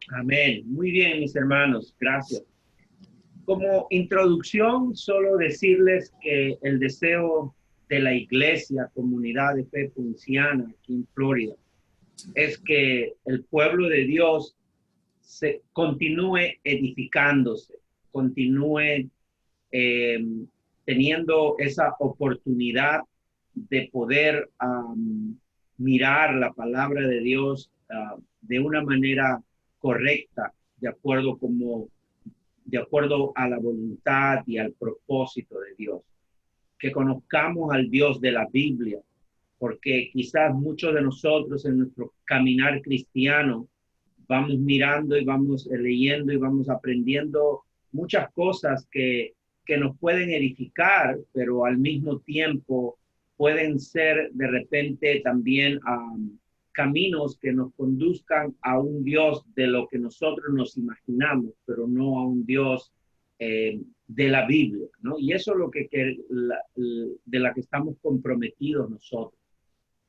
Amén. Muy bien, mis hermanos. Gracias. Como introducción, solo decirles que el deseo de la iglesia, comunidad de fe punciana aquí en Florida, es que el pueblo de Dios se continúe edificándose, continúe eh, teniendo esa oportunidad de poder mirar la palabra de Dios de una manera correcta, de acuerdo a la voluntad y al propósito de Dios. Que conozcamos al Dios de la Biblia, porque quizás muchos de nosotros en nuestro caminar cristiano vamos mirando y vamos leyendo y vamos aprendiendo muchas cosas que nos pueden edificar, pero al mismo tiempo pueden ser de repente también caminos que nos conduzcan a un Dios de lo que nosotros nos imaginamos, pero no a un Dios de la Biblia, ¿no? Y eso es lo de la que estamos comprometidos nosotros,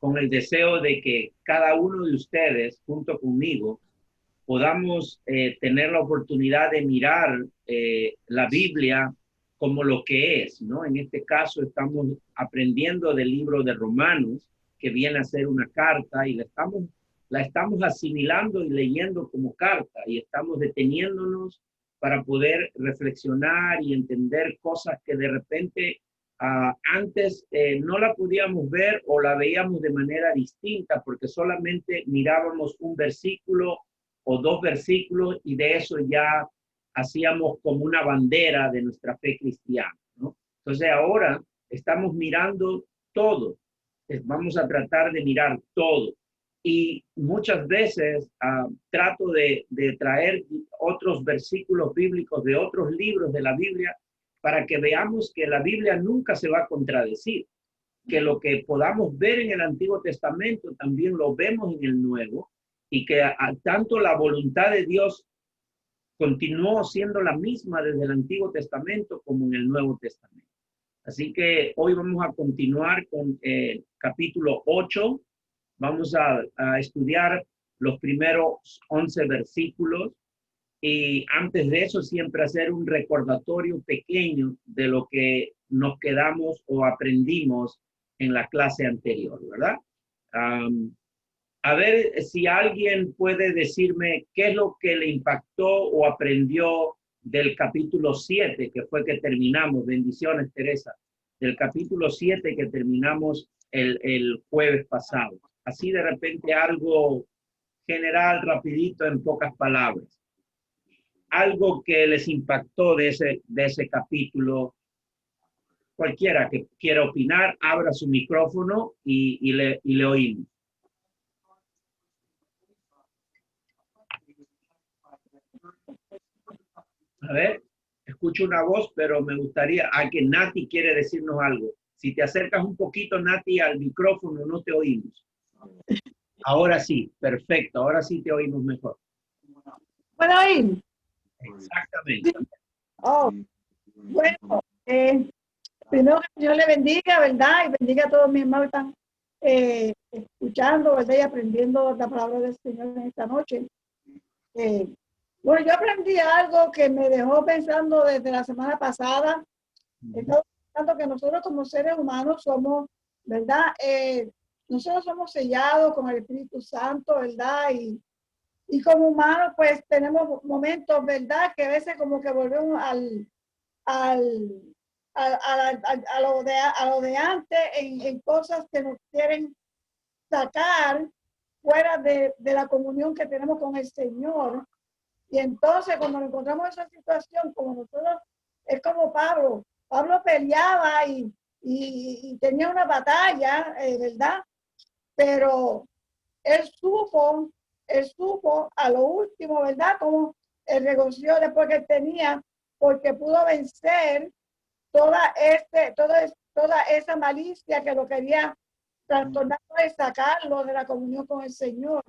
con el deseo de que cada uno de ustedes, junto conmigo, podamos tener la oportunidad de mirar la Biblia como lo que es, ¿no? En este caso estamos aprendiendo del libro de Romanos, que viene a ser una carta, y la estamos asimilando y leyendo como carta, y estamos deteniéndonos para poder reflexionar y entender cosas que de repente antes no la podíamos ver o la veíamos de manera distinta porque solamente mirábamos un versículo o dos versículos y de eso ya hacíamos como una bandera de nuestra fe cristiana, ¿no? Entonces ahora estamos mirando todo, vamos a tratar de mirar todo. Y muchas veces trato de traer otros versículos bíblicos de otros libros de la Biblia para que veamos que la Biblia nunca se va a contradecir, que lo que podamos ver en el Antiguo Testamento también lo vemos en el Nuevo, y que tanto la voluntad de Dios continuó siendo la misma desde el Antiguo Testamento como en el Nuevo Testamento. Así que hoy vamos a continuar con el capítulo 8. Vamos a estudiar los primeros 11 versículos y antes de eso siempre hacer un recordatorio pequeño de lo que nos quedamos o aprendimos en la clase anterior, ¿verdad? Um, a ver si alguien puede decirme qué es lo que le impactó o aprendió del capítulo 7, que fue que terminamos. Bendiciones, Teresa. Del capítulo 7 que terminamos el jueves pasado. Así de repente algo general, rapidito, en pocas palabras. Algo que les impactó de ese capítulo. Cualquiera que quiera opinar, abra su micrófono y le oímos. A ver, escucho una voz, pero me gustaría que Nati quiere decirnos algo. Si te acercas un poquito, Nati, al micrófono, no te oímos. Ahora sí, perfecto, ahora sí te oímos mejor. ¿Puedo oír? Exactamente. Oh, bueno, primero que Dios le bendiga, ¿verdad? Y bendiga a todos mis hermanos que están escuchando, ¿verdad? Y aprendiendo la palabra del Señor en esta noche. Bueno, yo aprendí algo que me dejó pensando desde la semana pasada. Estamos pensando que nosotros como seres humanos somos, ¿verdad? Nosotros somos sellados con el Espíritu Santo, ¿verdad? Y como humanos, pues tenemos momentos, ¿verdad? Que a veces como que volvemos al, a lo de antes en cosas que nos quieren sacar fuera de la comunión que tenemos con el Señor. Y entonces, cuando nos encontramos en esa situación, como nosotros, es como Pablo. Pablo peleaba y tenía una batalla, ¿verdad? Pero él supo a lo último, ¿verdad? Como el regocijo después que tenía, porque pudo vencer toda esa malicia que lo quería trastornar y sacarlo de la comunión con el Señor.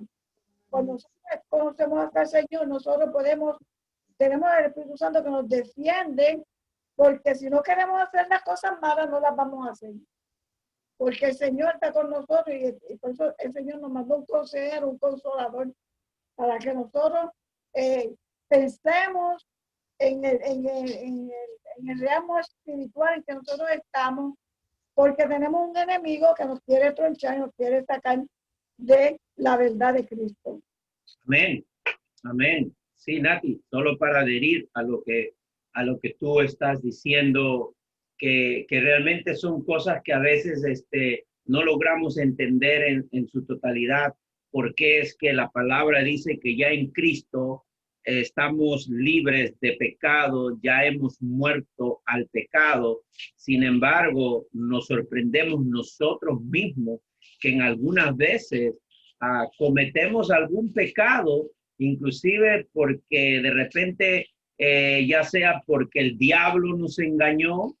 Cuando nosotros conocemos hasta el Señor, nosotros tenemos el Espíritu Santo que nos defiende, porque si no queremos hacer las cosas malas, no las vamos a hacer. Porque el Señor está con nosotros y por eso el Señor nos mandó un consejero, un consolador, para que nosotros pensemos en el reamo espiritual en que nosotros estamos, porque tenemos un enemigo que nos quiere tronchar y nos quiere sacar de la verdad de Cristo. Amén. Amén. Sí, Nati, solo para adherir a lo que tú estás diciendo, que realmente son cosas que a veces no logramos entender en su totalidad, porque es que la palabra dice que ya en Cristo estamos libres de pecado, ya hemos muerto al pecado. Sin embargo, nos sorprendemos nosotros mismos que en algunas veces cometemos algún pecado, inclusive porque de repente, ya sea porque el diablo nos engañó,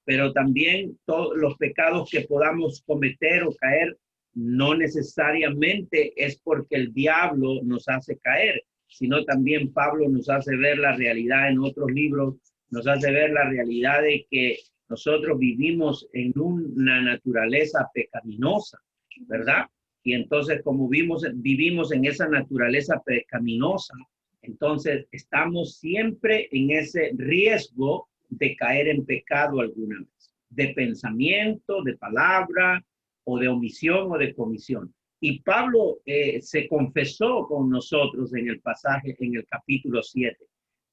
pero también todos los pecados que podamos cometer o caer, no necesariamente es porque el diablo nos hace caer, sino también Pablo nos hace ver la realidad en otros libros, nos hace ver la realidad de que nosotros vivimos en una naturaleza pecaminosa, ¿verdad? Y entonces, como vivimos en esa naturaleza pecaminosa, entonces estamos siempre en ese riesgo de caer en pecado alguna vez, de pensamiento, de palabra, o de omisión o de comisión. Y Pablo se confesó con nosotros en el pasaje, en el capítulo 7.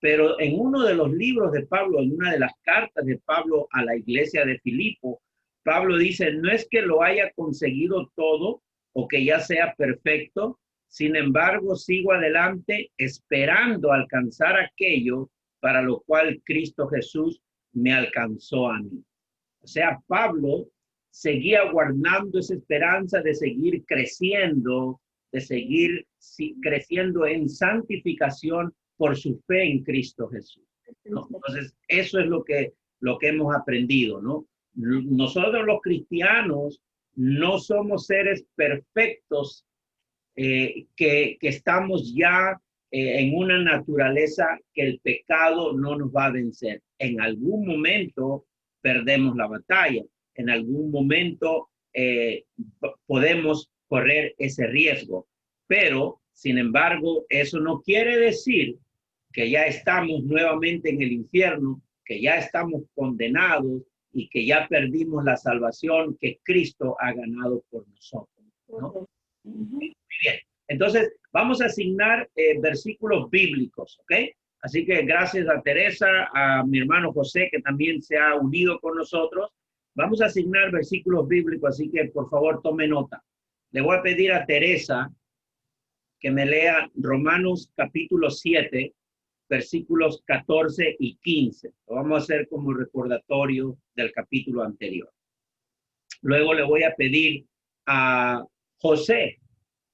Pero en uno de los libros de Pablo, en una de las cartas de Pablo a la iglesia de Filipo, Pablo dice, no es que lo haya conseguido todo o que ya sea perfecto, sin embargo, sigo adelante esperando alcanzar aquello para lo cual Cristo Jesús me alcanzó a mí. O sea, Pablo seguía guardando esa esperanza de seguir creciendo, de seguir creciendo en santificación por su fe en Cristo Jesús, ¿no? Entonces, eso es lo que hemos aprendido, ¿no? Nosotros los cristianos no somos seres perfectos que estamos ya en una naturaleza que el pecado no nos va a vencer. En algún momento perdemos la batalla, en algún momento podemos correr ese riesgo, pero sin embargo eso no quiere decir que ya estamos nuevamente en el infierno, que ya estamos condenados y que ya perdimos la salvación que Cristo ha ganado por nosotros, ¿no? Muy bien. Entonces, vamos a asignar versículos bíblicos, ¿ok? Así que gracias a Teresa, a mi hermano José, que también se ha unido con nosotros. Vamos a asignar versículos bíblicos, así que por favor tome nota. Le voy a pedir a Teresa que me lea Romanos capítulo 7, versículos 14 y 15. Lo vamos a hacer como recordatorio del capítulo anterior. Luego le voy a pedir a José,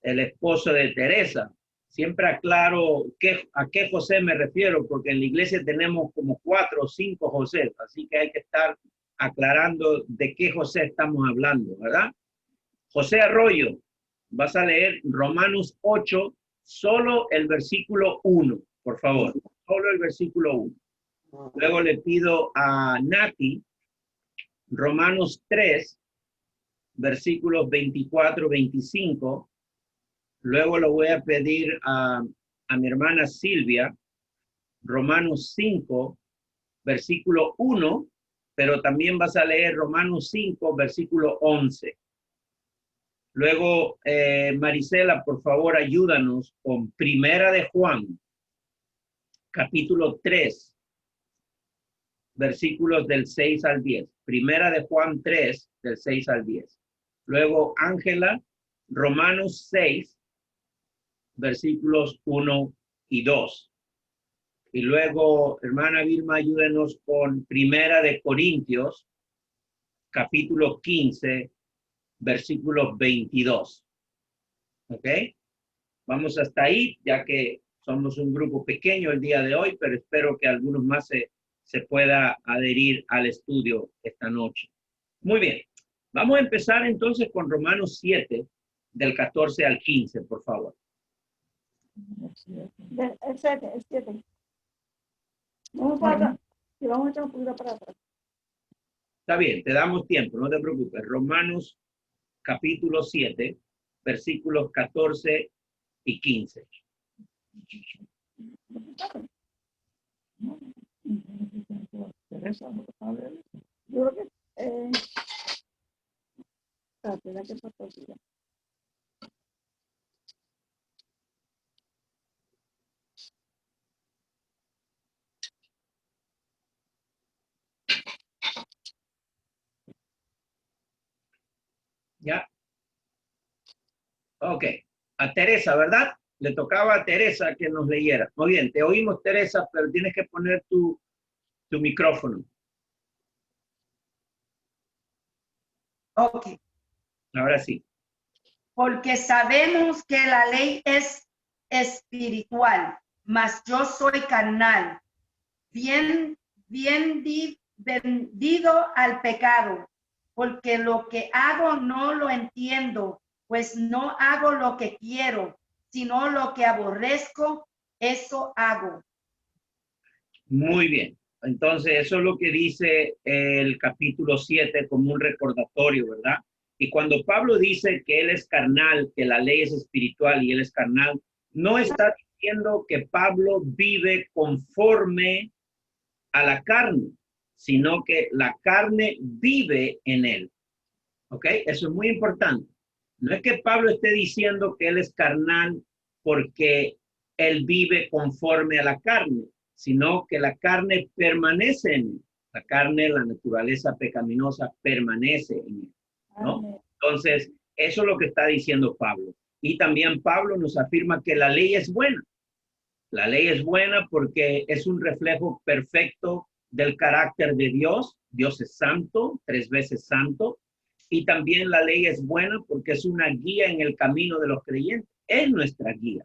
el esposo de Teresa. Siempre aclaro a qué José me refiero, porque en la iglesia tenemos como 4 o 5 José, así que hay que estar aclarando de qué José estamos hablando, ¿verdad? José Arroyo, vas a leer Romanos 8, solo el versículo 1, por favor, solo el versículo 1. Luego le pido a Nati, Romanos 3, versículos 24, 25. Luego lo voy a pedir a mi hermana Silvia, Romanos 5, versículo 1, pero también vas a leer Romanos 5, versículo 11. Luego, Marisela, por favor, ayúdanos con Primera de Juan, capítulo 3, versículos del 6 al 10. Primera de Juan 3, del 6 al 10. Luego, Ángela, Romanos 6, versículos 1 y 2. Y luego, hermana Vilma, ayúdenos con Primera de Corintios, capítulo 15, versículos 22. ¿Ok? Vamos hasta ahí, ya que somos un grupo pequeño el día de hoy, pero espero que algunos más se pueda adherir al estudio esta noche. Muy bien. Vamos a empezar entonces con Romanos 7, del 14 al 15, por favor. El 7. Vamos para atrás. Y vamos a echar un poquito para atrás. Está bien, te damos tiempo, no te preocupes. Romanos capítulo 7, versículos 14 y 15. eso. A ver, yo creo que espérate, que pasó aquí. ¿Ya? Ok. A Teresa, ¿verdad? Le tocaba a Teresa que nos leyera. Muy bien, te oímos, Teresa, pero tienes que poner tu micrófono. Ok. Ahora sí. Porque sabemos que la ley es espiritual, mas yo soy carnal, bien vendido al pecado, porque lo que hago no lo entiendo, pues no hago lo que quiero, sino lo que aborrezco, eso hago. Muy bien. Entonces, eso es lo que dice el capítulo 7 como un recordatorio, ¿verdad? Y cuando Pablo dice que él es carnal, que la ley es espiritual y él es carnal, no está diciendo que Pablo vive conforme a la carne, sino que la carne vive en él. ¿Ok? Eso es muy importante. No es que Pablo esté diciendo que él es carnal porque él vive conforme a la carne, sino que la carne permanece en él. La carne, la naturaleza pecaminosa permanece en él, ¿no? Entonces, eso es lo que está diciendo Pablo. Y también Pablo nos afirma que la ley es buena. La ley es buena porque es un reflejo perfecto del carácter de Dios. Dios es santo, 3 veces santo. Y también la ley es buena porque es una guía en el camino de los creyentes. Es nuestra guía.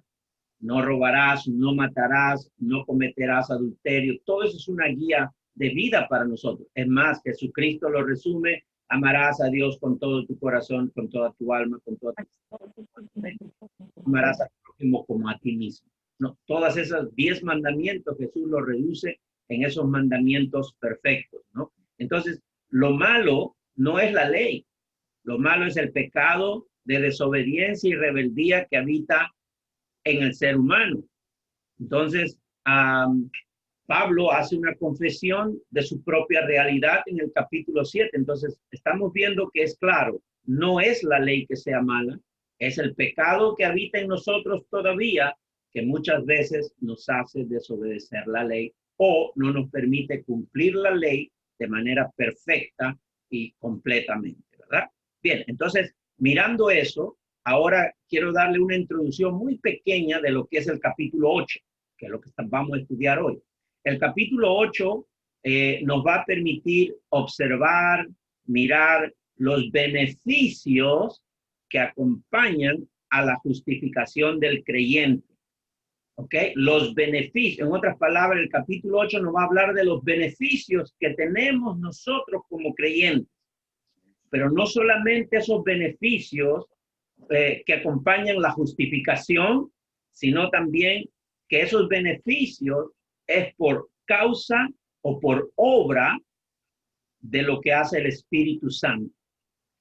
No robarás, no matarás, no cometerás adulterio. Todo eso es una guía de vida para nosotros. Es más, Jesucristo lo resume: amarás a Dios con todo tu corazón, con toda tu alma, con toda tu... Amarás al prójimo como a ti mismo. No, todas esas 10 mandamientos Jesús los reduce en esos mandamientos perfectos, ¿no? Entonces, lo malo no es la ley. Lo malo es el pecado de desobediencia y rebeldía que habita en el ser humano. Entonces, Pablo hace una confesión de su propia realidad en el capítulo 7. Entonces, estamos viendo que es claro, no es la ley que sea mala, es el pecado que habita en nosotros todavía, que muchas veces nos hace desobedecer la ley o no nos permite cumplir la ley de manera perfecta y completamente, ¿verdad? Bien, entonces, mirando eso, ahora quiero darle una introducción muy pequeña de lo que es el capítulo 8, que es lo que vamos a estudiar hoy. El capítulo 8 nos va a permitir observar, mirar los beneficios que acompañan a la justificación del creyente. ¿Ok? Los beneficios, en otras palabras, el capítulo 8 nos va a hablar de los beneficios que tenemos nosotros como creyentes. Pero no solamente esos beneficios que acompañan la justificación, sino también que esos beneficios es por causa o por obra de lo que hace el Espíritu Santo.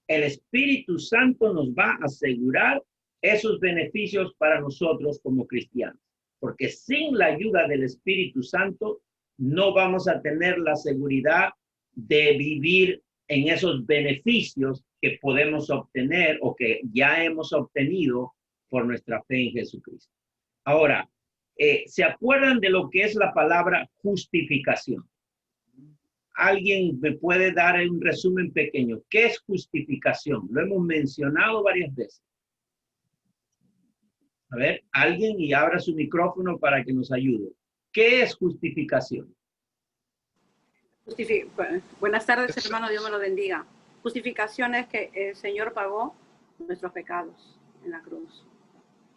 El Espíritu Santo nos va a asegurar esos beneficios para nosotros como cristianos, porque sin la ayuda del Espíritu Santo no vamos a tener la seguridad de vivir en esos beneficios que podemos obtener o que ya hemos obtenido por nuestra fe en Jesucristo. Ahora, ¿se acuerdan de lo que es la palabra justificación? ¿Alguien me puede dar un resumen pequeño? ¿Qué es justificación? Lo hemos mencionado varias veces. A ver, alguien, y abra su micrófono para que nos ayude. ¿Qué es justificación? Buenas tardes, hermano, Dios me lo bendiga. Justificación es que el Señor pagó nuestros pecados en la cruz.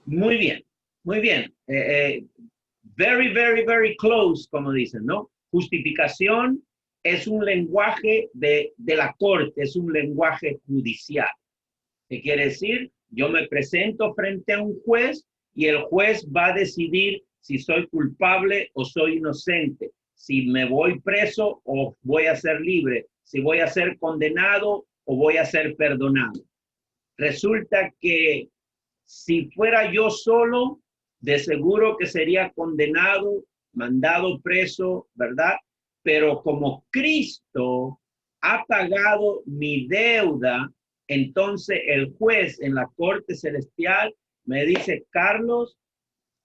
Muy bien, muy bien. Very, very, very close, como dicen, ¿no? Justificación es un lenguaje de la corte, es un lenguaje judicial. ¿Qué quiere decir? Yo me presento frente a un juez y el juez va a decidir si soy culpable o soy inocente, si me voy preso o voy a ser libre, si voy a ser condenado o voy a ser perdonado. Resulta que si fuera yo solo, de seguro que sería condenado, mandado preso, ¿verdad? pero como Cristo ha pagado mi deuda, entonces el juez en la corte celestial me dice, Carlos,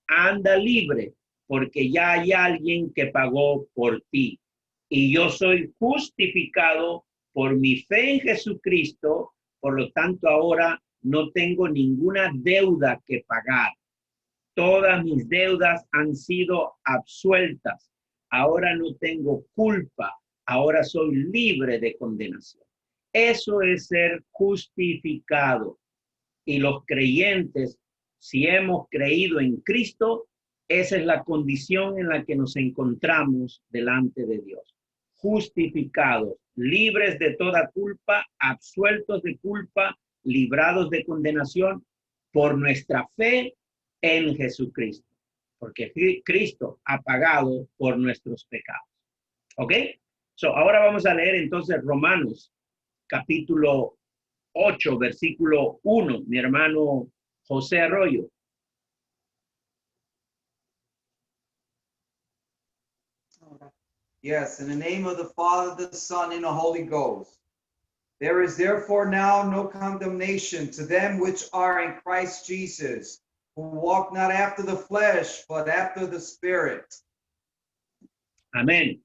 anda libre, porque ya hay alguien que pagó por ti. Y yo soy justificado por mi fe en Jesucristo, por lo tanto ahora no tengo ninguna deuda que pagar. Todas mis deudas han sido absueltas. Ahora no tengo culpa. Ahora soy libre de condenación. Eso es ser justificado. Y los creyentes, si hemos creído en Cristo, esa es la condición en la que nos encontramos delante de Dios. Justificados, libres de toda culpa, absueltos de culpa, librados de condenación por nuestra fe en Jesucristo. Porque Cristo ha pagado por nuestros pecados. ¿Ok? Ahora vamos a leer entonces Romanos capítulo 8, versículo 1, mi hermano José Arroyo. Yes, in the name of the Father, the Son, and the Holy Ghost. There is therefore now no condemnation to them which are in Christ Jesus, who walk not after the flesh, but after the Spirit. Amén.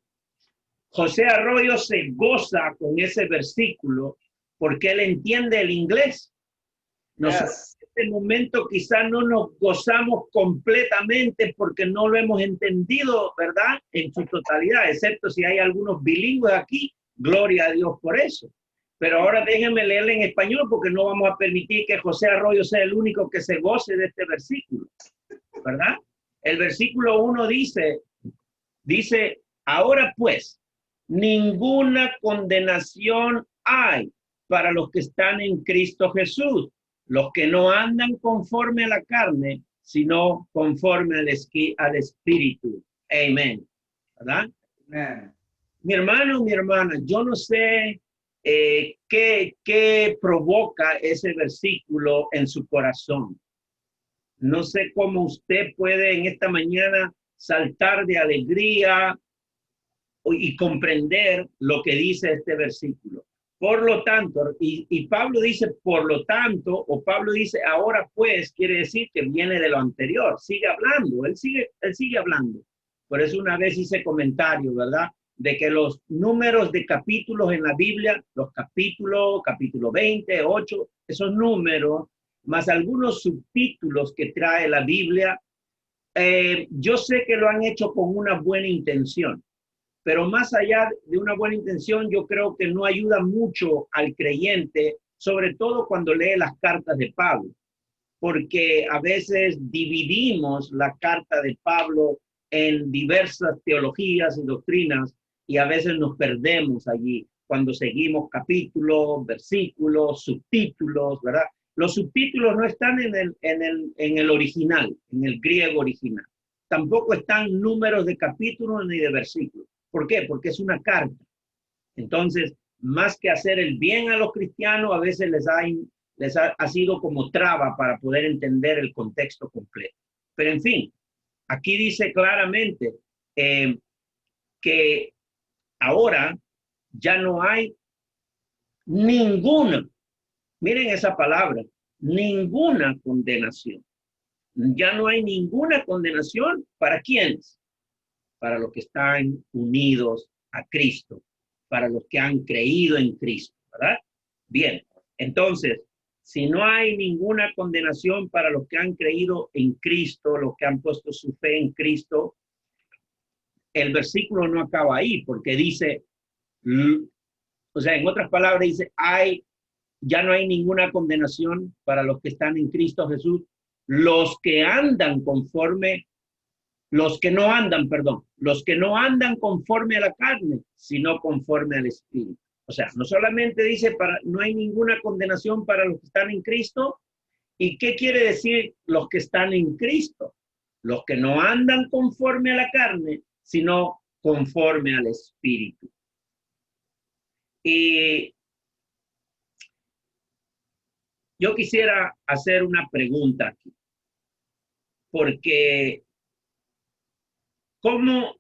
José Arroyo se goza con ese versículo porque él entiende el inglés. Nosotros en este momento quizás no nos gozamos completamente porque no lo hemos entendido, ¿verdad? En su totalidad, excepto si hay algunos bilingües aquí, gloria a Dios por eso. Pero ahora déjenme leerle en español porque no vamos a permitir que José Arroyo sea el único que se goce de este versículo, ¿verdad? El versículo 1 dice, ahora pues, ninguna condenación hay para los que están en Cristo Jesús, los que no andan conforme a la carne, sino conforme al Espíritu. Amén. ¿Verdad? Amen. Mi hermano, mi hermana, yo no sé qué provoca ese versículo en su corazón. No sé cómo usted puede en esta mañana saltar de alegría y comprender lo que dice este versículo. Por lo tanto, y Pablo dice por lo tanto, o Pablo dice ahora pues, quiere decir que viene de lo anterior, sigue hablando, él sigue hablando. Por eso una vez hice comentario, ¿verdad? De que los números de capítulos en la Biblia, los capítulos, capítulo 20, 8, esos números, más algunos subtítulos que trae la Biblia, yo sé que lo han hecho con una buena intención. Pero más allá de una buena intención, yo creo que no ayuda mucho al creyente, sobre todo cuando lee las cartas de Pablo, porque a veces dividimos la carta de Pablo en diversas teologías y doctrinas y a veces nos perdemos allí cuando seguimos capítulos, versículos, subtítulos, ¿verdad? Los subtítulos no están en el original, en el griego original. Tampoco están números de capítulos ni de versículos. ¿Por qué? Porque es una carta. Entonces, más que hacer el bien a los cristianos, a veces les ha sido como traba para poder entender el contexto completo. Pero en fin, aquí dice claramente que ahora ya no hay ninguna, miren esa palabra, ninguna condenación. Ya no hay ninguna condenación para quienes. Para los que están unidos a Cristo, para los que han creído en Cristo, ¿verdad? Bien, entonces, si no hay ninguna condenación para los que han creído en Cristo, los que han puesto su fe en Cristo, el versículo no acaba ahí, porque dice, o sea, en otras palabras dice, ya no hay ninguna condenación para los que están en Cristo Jesús, los que no andan conforme a la carne, sino conforme al Espíritu. O sea, no solamente dice no hay ninguna condenación para los que están en Cristo. ¿Y qué quiere decir los que están en Cristo? Los que no andan conforme a la carne, sino conforme al Espíritu. Y yo quisiera hacer una pregunta aquí, porque ¿cómo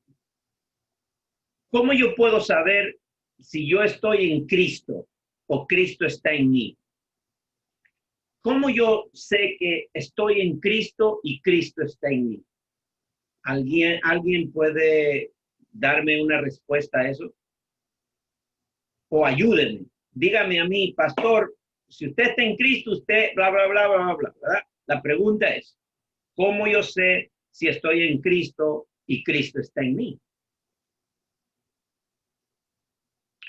¿Cómo yo puedo saber si yo estoy en Cristo o Cristo está en mí? ¿Cómo yo sé que estoy en Cristo y Cristo está en mí? ¿Alguien puede darme una respuesta a eso? O ayúdenme. Dígame a mí, pastor, si usted está en Cristo, usted bla, bla, bla, bla, bla, ¿verdad? La pregunta es, ¿cómo yo sé si estoy en Cristo y Cristo está en mí?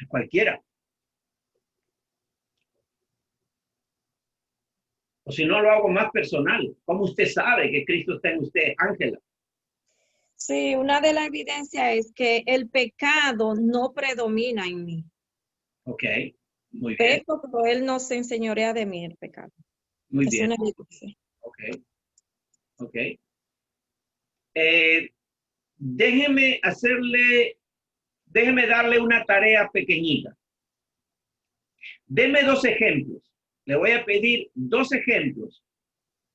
Cualquiera. O si no, lo hago más personal. ¿Cómo usted sabe que Cristo está en usted, Ángela? Sí, una de las evidencias es que el pecado no predomina en mí. Ok, muy bien. Peco, pero él no se enseñorea de mí el pecado. Muy Es bien. una evidencia. Ok, ok. Déjeme darle una tarea pequeñita. Deme 2 ejemplos. Le voy a pedir 2 ejemplos.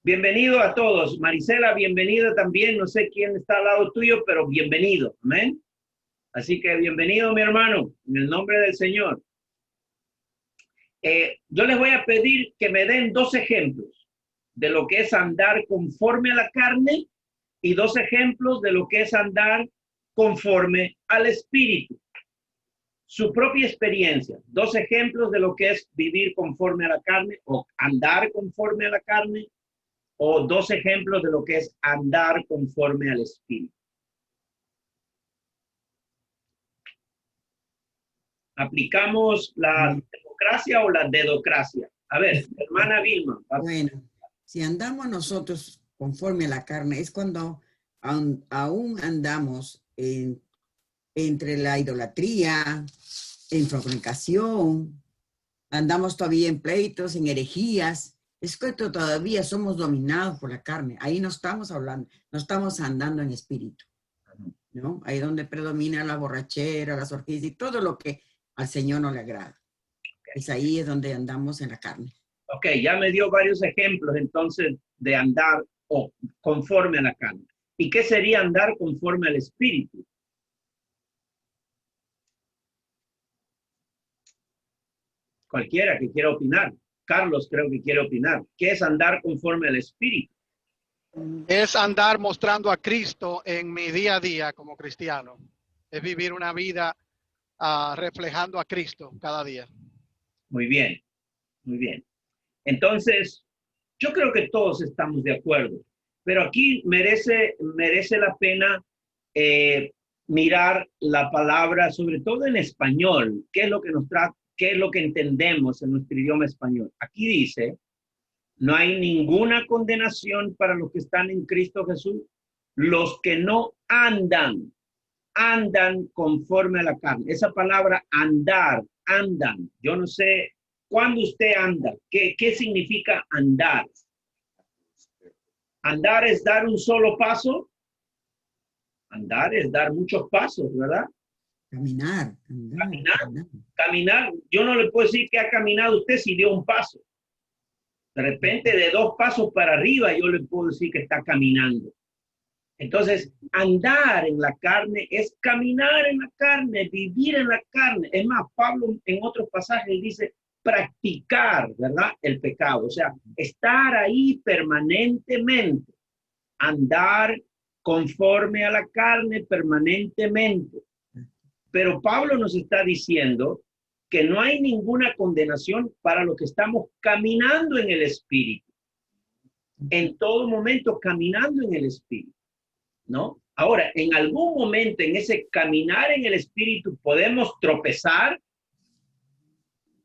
Bienvenido a todos. Marisela, bienvenida también. No sé quién está al lado tuyo, pero bienvenido. Amén. Así que bienvenido, mi hermano, en el nombre del Señor. Yo les voy a pedir que me den 2 ejemplos de lo que es andar conforme a la carne y 2 ejemplos de lo que es andar conforme al Espíritu. Su propia experiencia, 2 ejemplos de lo que es vivir conforme a la carne o andar conforme a la carne, o 2 ejemplos de lo que es andar conforme al Espíritu. ¿Aplicamos la democracia o la dedocracia? A ver, hermana Vilma. Bueno, si andamos nosotros conforme a la carne, es cuando aún andamos entre la idolatría, en fornicación, andamos todavía en pleitos, en herejías. Es que todavía somos dominados por la carne. Ahí no estamos hablando, no estamos andando en espíritu, ¿no? Ahí donde predomina la borrachera, las orgías y todo lo que al Señor no le agrada. Es ahí es donde andamos en la carne. Ok, ya me dio varios ejemplos entonces de andar o conforme a la carne. ¿Y qué sería andar conforme al Espíritu? Cualquiera que quiera opinar. Carlos creo que quiere opinar. ¿Qué es andar conforme al Espíritu? Es andar mostrando a Cristo en mi día a día como cristiano. Es vivir una vida reflejando a Cristo cada día. Muy bien, muy bien. Entonces, yo creo que todos estamos de acuerdo, pero aquí merece la pena mirar la palabra, sobre todo en español, qué es lo que nos trata, qué es lo que entendemos en nuestro idioma español. Aquí dice, no hay ninguna condenación para los que están en Cristo Jesús, los que no andan conforme a la carne. Esa palabra andar, andan, yo no sé cuándo usted anda, ¿qué significa andar? Andar es dar un solo paso. Andar es dar muchos pasos, ¿verdad? Caminar. Caminar. Yo no le puedo decir que ha caminado usted si dio un paso. De repente, de 2 pasos para arriba, yo le puedo decir que está caminando. Entonces, andar en la carne es caminar en la carne, vivir en la carne. Es más, Pablo en otros pasajes dice practicar, ¿verdad? El pecado. O sea, estar ahí permanentemente. Andar conforme a la carne permanentemente. Pero Pablo nos está diciendo que no hay ninguna condenación para los que estamos caminando en el Espíritu. En todo momento caminando en el Espíritu, ¿no? Ahora, en algún momento en ese caminar en el Espíritu podemos tropezar,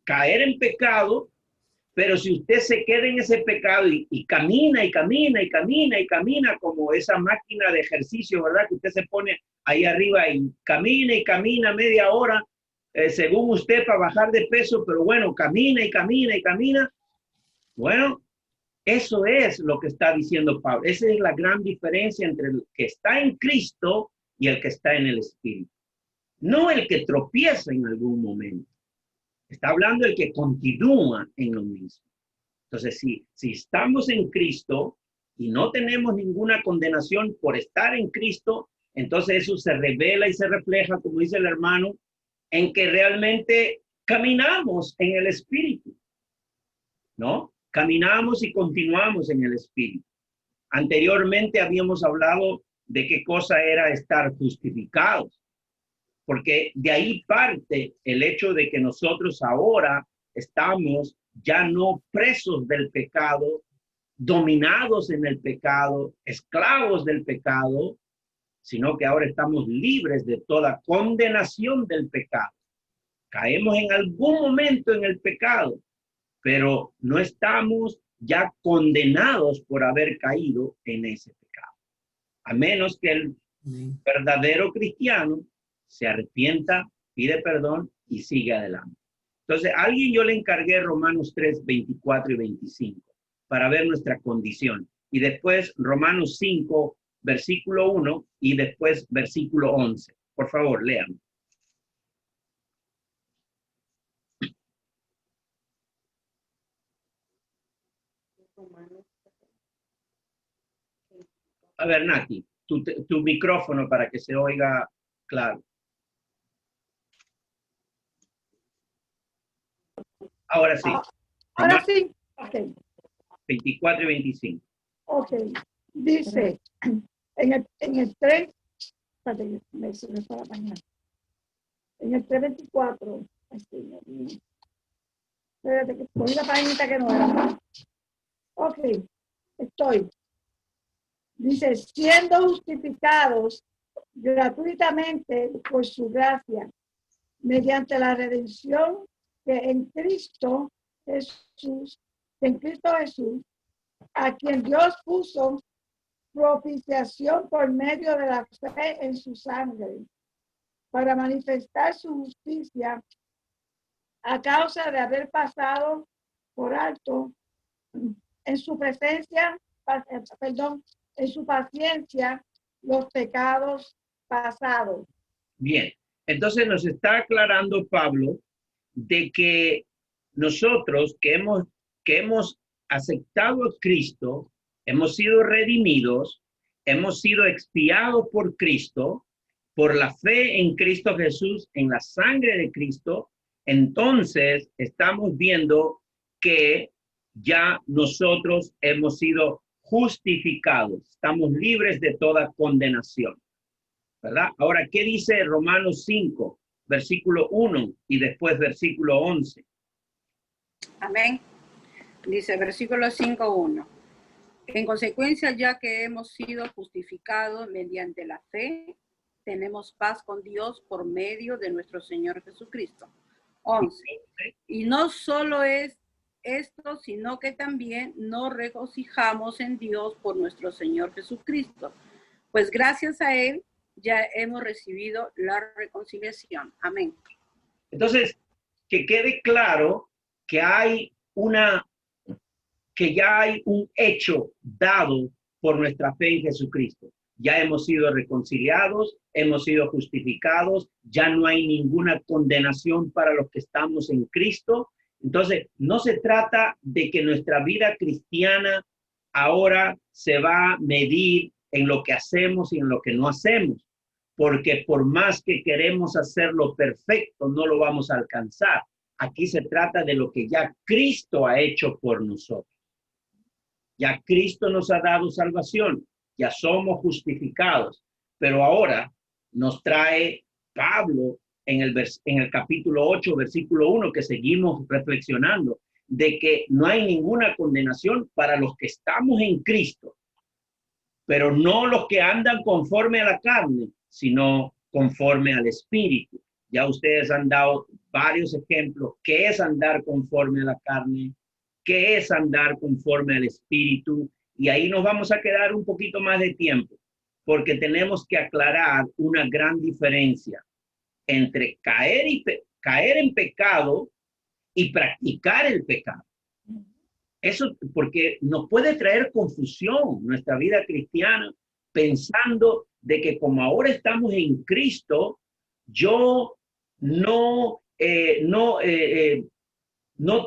caer en pecado, pero si usted se queda en ese pecado y camina y camina y camina y camina como esa máquina de ejercicio, ¿verdad? Que usted se pone ahí arriba y camina media hora, según usted, para bajar de peso, pero bueno, camina y camina y camina. Bueno, eso es lo que está diciendo Pablo. Esa es la gran diferencia entre el que está en Cristo y el que está en el Espíritu. No el que tropieza en algún momento. Está hablando el que continúa en lo mismo. Entonces, si estamos en Cristo y no tenemos ninguna condenación por estar en Cristo, Entonces eso se revela y se refleja, como dice el hermano, en que realmente caminamos en el Espíritu, ¿no? Caminamos y continuamos en el Espíritu. Anteriormente habíamos hablado de qué cosa era estar justificados, porque de ahí parte el hecho de que nosotros ahora estamos ya no presos del pecado, dominados en el pecado, esclavos del pecado, sino que ahora estamos libres de toda condenación del pecado. Caemos en algún momento en el pecado, pero no estamos ya condenados por haber caído en ese pecado. A menos que el verdadero cristiano se arrepienta, pide perdón y sigue adelante. Entonces, a alguien yo le encargué Romanos 3, 24 y 25 para ver nuestra condición. Y después Romanos 5, versículo 1 y después versículo 11. Por favor, lean. A ver, Nati, tu micrófono para que se oiga claro. Ahora sí. Ahora sí. Ok. 24 y 25. Ok. Dice, en el 3, espérate, me para mañana. En el 3:24, espérate, que cogí la paginita que no era. Ok, estoy. Dice, siendo justificados gratuitamente por su gracia, mediante la redención que en Cristo Jesús, a quien Dios puso propiciación por medio de la fe en su sangre, para manifestar su justicia a causa de haber pasado por alto en su presencia, en su paciencia, los pecados pasados. Bien, entonces nos está aclarando Pablo de que nosotros que hemos aceptado a Cristo, hemos sido redimidos, hemos sido expiados por Cristo, por la fe en Cristo Jesús, en la sangre de Cristo. Entonces estamos viendo que ya nosotros hemos sido justificados, estamos libres de toda condenación, ¿verdad? Ahora, ¿qué dice Romanos 5, versículo 1 y después versículo 11? Amén. Dice versículo 5:1. En consecuencia, ya que hemos sido justificados mediante la fe, tenemos paz con Dios por medio de nuestro Señor Jesucristo. 11. Y no solo es esto, sino que también nos regocijamos en Dios por nuestro Señor Jesucristo, pues gracias a Él ya hemos recibido la reconciliación. Amén. Entonces, que quede claro que ya hay un hecho dado por nuestra fe en Jesucristo. Ya hemos sido reconciliados, hemos sido justificados, ya no hay ninguna condenación para los que estamos en Cristo. Entonces, no se trata de que nuestra vida cristiana ahora se va a medir en lo que hacemos y en lo que no hacemos, porque por más que queremos hacerlo perfecto, no lo vamos a alcanzar. Aquí se trata de lo que ya Cristo ha hecho por nosotros. Ya Cristo nos ha dado salvación, ya somos justificados, pero ahora nos trae Pablo en el capítulo 8, versículo 1, que seguimos reflexionando, de que no hay ninguna condenación para los que estamos en Cristo, pero no los que andan conforme a la carne, sino conforme al Espíritu. Ya ustedes han dado varios ejemplos. ¿Qué es andar conforme a la carne? ¿Qué es andar conforme al Espíritu? Y ahí nos vamos a quedar un poquito más de tiempo, porque tenemos que aclarar una gran diferencia entre caer en pecado y practicar el pecado. Eso porque nos puede traer confusión nuestra vida cristiana, pensando de que como ahora estamos en Cristo, yo no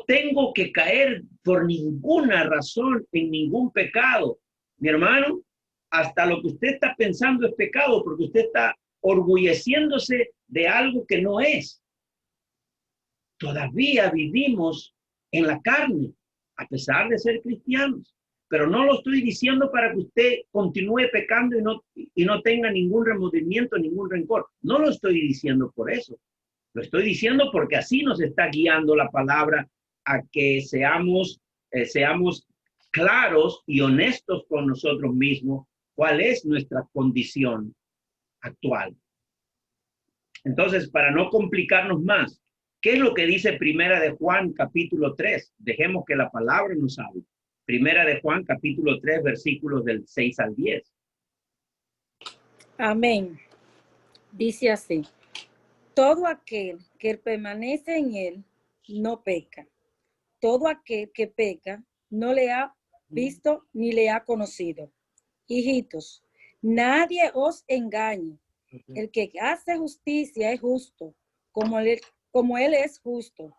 tengo que caer por ninguna razón en ningún pecado. Mi hermano, hasta lo que usted está pensando es pecado, porque usted está orgulleciéndose de algo que no es. Todavía vivimos en la carne, a pesar de ser cristianos. Pero no lo estoy diciendo para que usted continúe pecando y no tenga ningún remordimiento, ningún rencor. No lo estoy diciendo por eso. Lo estoy diciendo porque así nos está guiando la palabra a que seamos claros y honestos con nosotros mismos cuál es nuestra condición actual. Entonces, para no complicarnos más, ¿qué es lo que dice Primera de Juan capítulo 3? Dejemos que la palabra nos hable. Primera de Juan capítulo 3, versículos del 6 al 10. Amén. Dice así: todo aquel que permanece en él no peca. Todo aquel que peca no le ha visto ni le ha conocido. Hijitos, nadie os engañe. El que hace justicia es justo, como él es justo.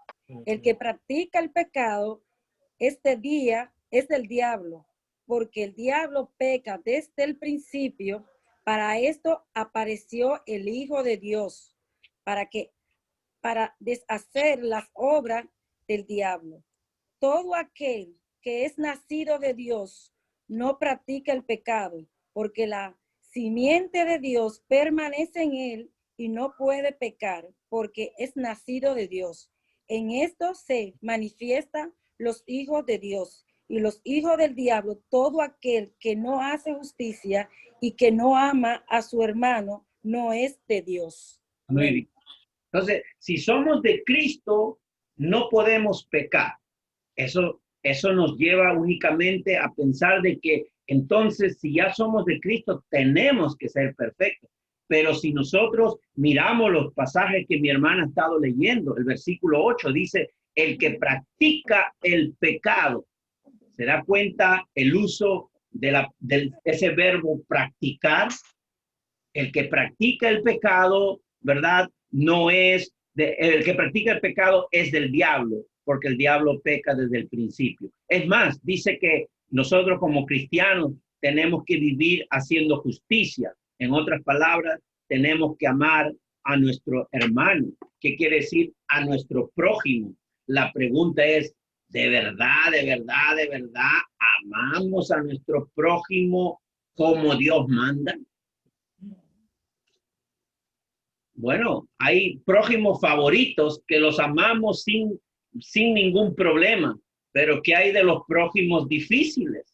El que practica el pecado este día es del diablo, porque el diablo peca desde el principio. Para esto apareció el Hijo de Dios, para deshacer las obras del diablo. Todo aquel que es nacido de Dios no practica el pecado, porque la simiente de Dios permanece en él y no puede pecar, porque es nacido de Dios. En esto se manifiestan los hijos de Dios y los hijos del diablo. Todo aquel que no hace justicia y que no ama a su hermano no es de Dios. Muy bien. Entonces, si somos de Cristo, no podemos pecar. Eso nos lleva únicamente a pensar de que entonces, si ya somos de Cristo, tenemos que ser perfectos. Pero si nosotros miramos los pasajes que mi hermana ha estado leyendo, el versículo 8 dice, el que practica el pecado, ¿se da cuenta el uso de ese verbo practicar? El que practica el pecado, ¿verdad? El que practica el pecado es del diablo, porque el diablo peca desde el principio. Es más, dice que nosotros como cristianos tenemos que vivir haciendo justicia. En otras palabras, tenemos que amar a nuestro hermano. ¿Qué quiere decir? A nuestro prójimo. La pregunta es, ¿de verdad amamos a nuestro prójimo como Dios manda? Bueno, hay prójimos favoritos que los amamos sin ningún problema, pero ¿qué hay de los prójimos difíciles?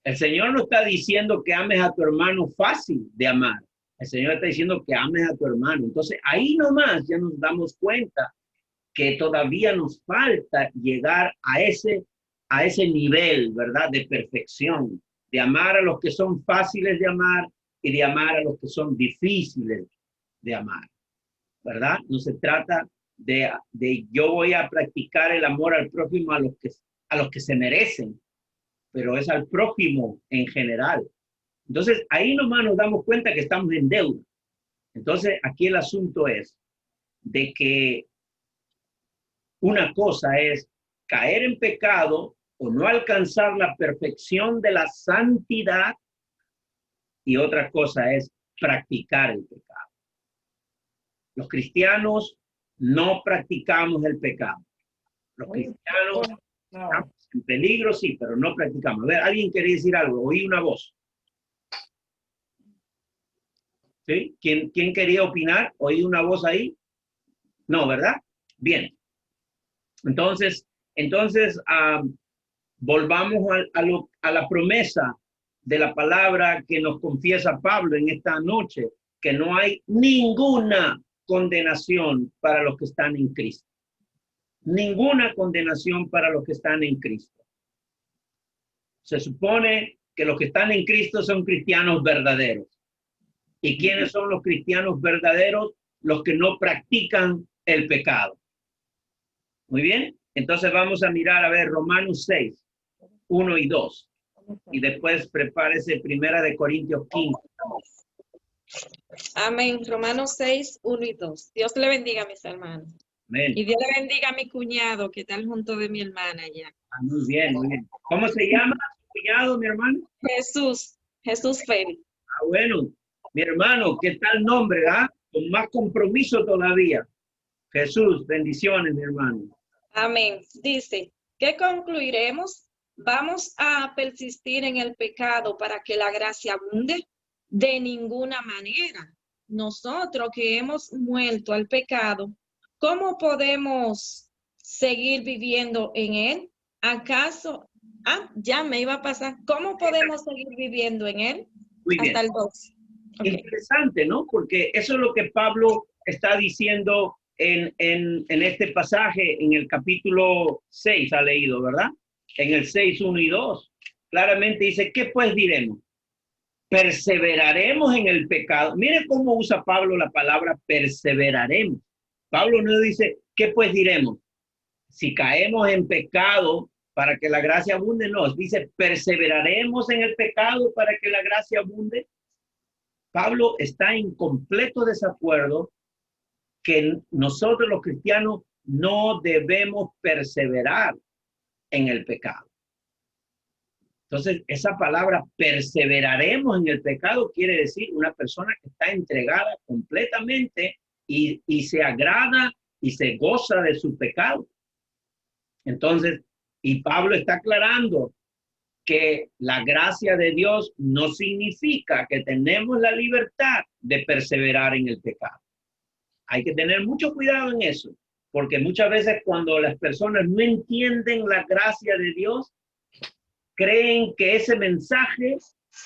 El Señor no está diciendo que ames a tu hermano fácil de amar. El Señor está diciendo que ames a tu hermano. Entonces, ahí nomás ya nos damos cuenta que todavía nos falta llegar a ese nivel, ¿verdad? De perfección, de amar a los que son fáciles de amar y de amar a los que son difíciles de amar, ¿verdad? No se trata de yo voy a practicar el amor al prójimo a los que se merecen, pero es al prójimo en general. Entonces, ahí nomás nos damos cuenta que estamos en deuda. Entonces, aquí el asunto es de que una cosa es caer en pecado o no alcanzar la perfección de la santidad y otra cosa es practicar el pecado. Los cristianos no practicamos el pecado. Los cristianos estamos en peligro, sí, pero no practicamos. A ver, ¿alguien quiere decir algo? Oí una voz. ¿Sí? ¿Quién quería opinar? ¿Oí una voz ahí? No, ¿verdad? Bien. Entonces, volvamos a la promesa de la palabra que nos confiesa Pablo en esta noche, que no hay ninguna condenación para los que están en Cristo. Ninguna condenación para los que están en Cristo. Se supone que los que están en Cristo son cristianos verdaderos. ¿Y quiénes son los cristianos verdaderos? Los que no practican el pecado. Muy bien. Entonces vamos a mirar, a ver, Romanos 6, 1 y 2. Y después prepárese Primera de Corintios 15. Amén. Romanos 6, 1 y 2. Dios le bendiga a mis hermanos. Amén. Y Dios le bendiga a mi cuñado que está junto de mi hermana ya. Muy bien, muy bien. ¿Cómo se llama su cuñado, mi hermano? Jesús. Jesús Félix. Ah, bueno, mi hermano, ¿qué tal nombre, ah? Con más compromiso todavía. Jesús, bendiciones, mi hermano. Amén. Dice, ¿qué concluiremos? ¿Vamos a persistir en el pecado para que la gracia abunde? De ninguna manera. Nosotros que hemos muerto al pecado, ¿cómo podemos seguir viviendo en él? ¿Acaso? Ya me iba a pasar. ¿Cómo podemos seguir viviendo en él? Muy bien. Hasta el 2. Okay. Interesante, ¿no? Porque eso es lo que Pablo está diciendo en este pasaje, en el capítulo 6, ha leído, ¿verdad? En el 6, 1 y 2. Claramente dice, ¿qué pues diremos? Perseveraremos en el pecado. Mire cómo usa Pablo la palabra perseveraremos. Pablo no dice, ¿qué pues diremos? Si caemos en pecado para que la gracia abunde, no. Dice, perseveraremos en el pecado para que la gracia abunde. Pablo está en completo desacuerdo que nosotros los cristianos no debemos perseverar en el pecado. Entonces, esa palabra perseveraremos en el pecado quiere decir una persona que está entregada completamente y se agrada y se goza de su pecado. Entonces, y Pablo está aclarando que la gracia de Dios no significa que tenemos la libertad de perseverar en el pecado. Hay que tener mucho cuidado en eso, porque muchas veces cuando las personas no entienden la gracia de Dios, creen que ese mensaje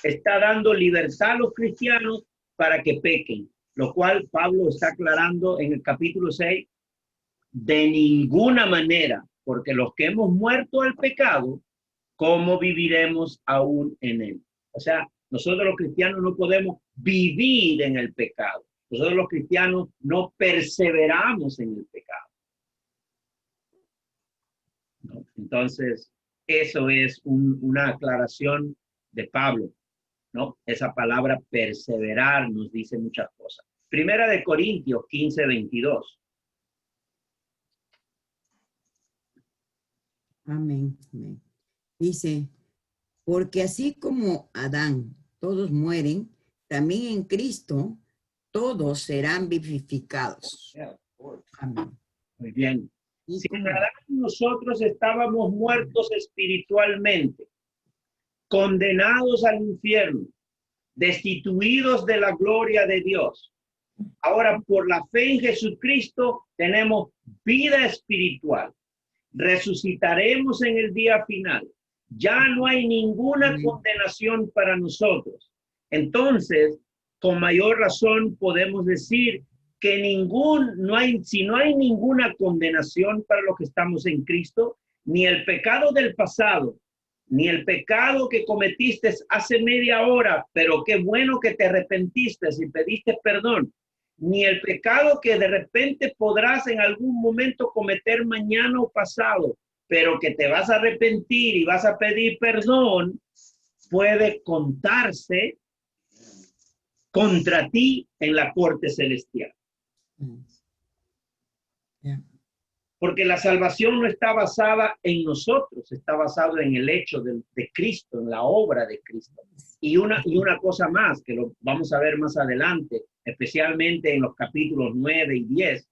está dando libertad a los cristianos para que pequen, lo cual Pablo está aclarando en el capítulo 6, de ninguna manera, porque los que hemos muerto al pecado, ¿cómo viviremos aún en él? O sea, nosotros los cristianos no podemos vivir en el pecado. Nosotros los cristianos no perseveramos en el pecado. ¿No? Entonces, eso es una aclaración de Pablo, ¿no? Esa palabra perseverar nos dice muchas cosas. Primera de Corintios 15, 22. Amén. Amén. Dice, porque así como Adán todos mueren, también en Cristo todos serán vivificados. Amén. Muy bien. Si en Adán nosotros estábamos muertos espiritualmente, condenados al infierno, destituidos de la gloria de Dios, ahora por la fe en Jesucristo tenemos vida espiritual. Resucitaremos en el día final. Ya no hay ninguna condenación para nosotros. Entonces, con mayor razón podemos decir que si no hay ninguna condenación para los que estamos en Cristo, ni el pecado del pasado, ni el pecado que cometiste hace media hora, pero qué bueno que te arrepentiste y pediste perdón, ni el pecado que de repente podrás en algún momento cometer mañana o pasado, pero que te vas a arrepentir y vas a pedir perdón, puede contarse contra ti en la corte celestial. Porque la salvación no está basada en nosotros, está basada en el hecho de Cristo, en la obra de Cristo. Y una cosa más, que lo vamos a ver más adelante, especialmente en los capítulos 9 y 10,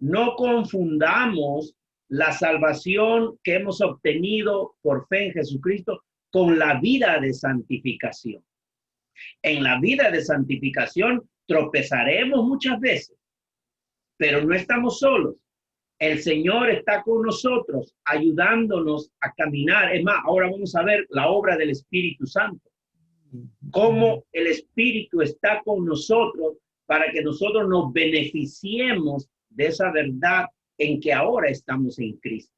no confundamos la salvación que hemos obtenido por fe en Jesucristo con la vida de santificación. En la vida de santificación tropezaremos muchas veces, pero no estamos solos. El Señor está con nosotros, ayudándonos a caminar. Es más, ahora vamos a ver la obra del Espíritu Santo. Cómo el Espíritu está con nosotros para que nosotros nos beneficiemos de esa verdad en que ahora estamos en Cristo.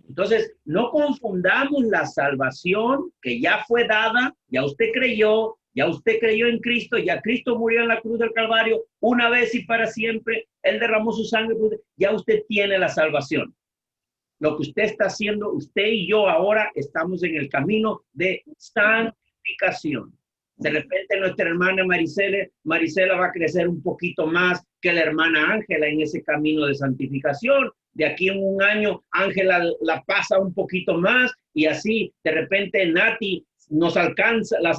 Entonces, no confundamos la salvación que ya fue dada, ya usted creyó en Cristo, ya Cristo murió en la cruz del Calvario una vez y para siempre, Él derramó su sangre, ya usted tiene la salvación. Lo que usted está haciendo, usted y yo ahora estamos en el camino de santificación. De repente nuestra hermana Marisela va a crecer un poquito más que la hermana Ángela en ese camino de santificación. De aquí en un año, Ángela la pasa un poquito más y así de repente Nati las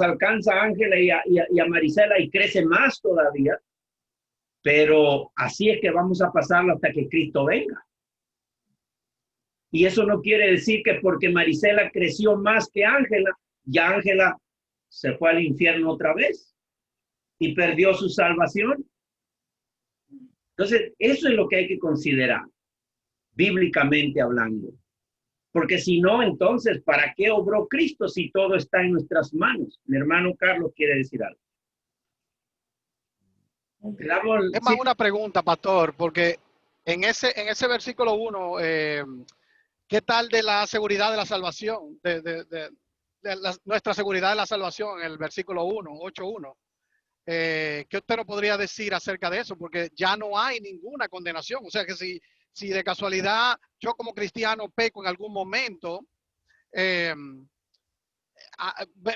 alcanza a Ángela y a Marisela y crece más todavía, pero así es que vamos a pasarlo hasta que Cristo venga. Y eso no quiere decir que porque Marisela creció más que Ángela, ya Ángela se fue al infierno otra vez y perdió su salvación. Entonces, eso es lo que hay que considerar, bíblicamente hablando. Porque si no, entonces, ¿para qué obró Cristo si todo está en nuestras manos? Mi hermano Carlos quiere decir algo. Es más una pregunta, pastor, porque en ese versículo 1, ¿qué tal de la seguridad de la salvación? Nuestra seguridad de la salvación, en el versículo 1, 8:1. ¿Qué usted nos podría decir acerca de eso? Porque ya no hay ninguna condenación. O sea que si de casualidad yo como cristiano peco en algún momento,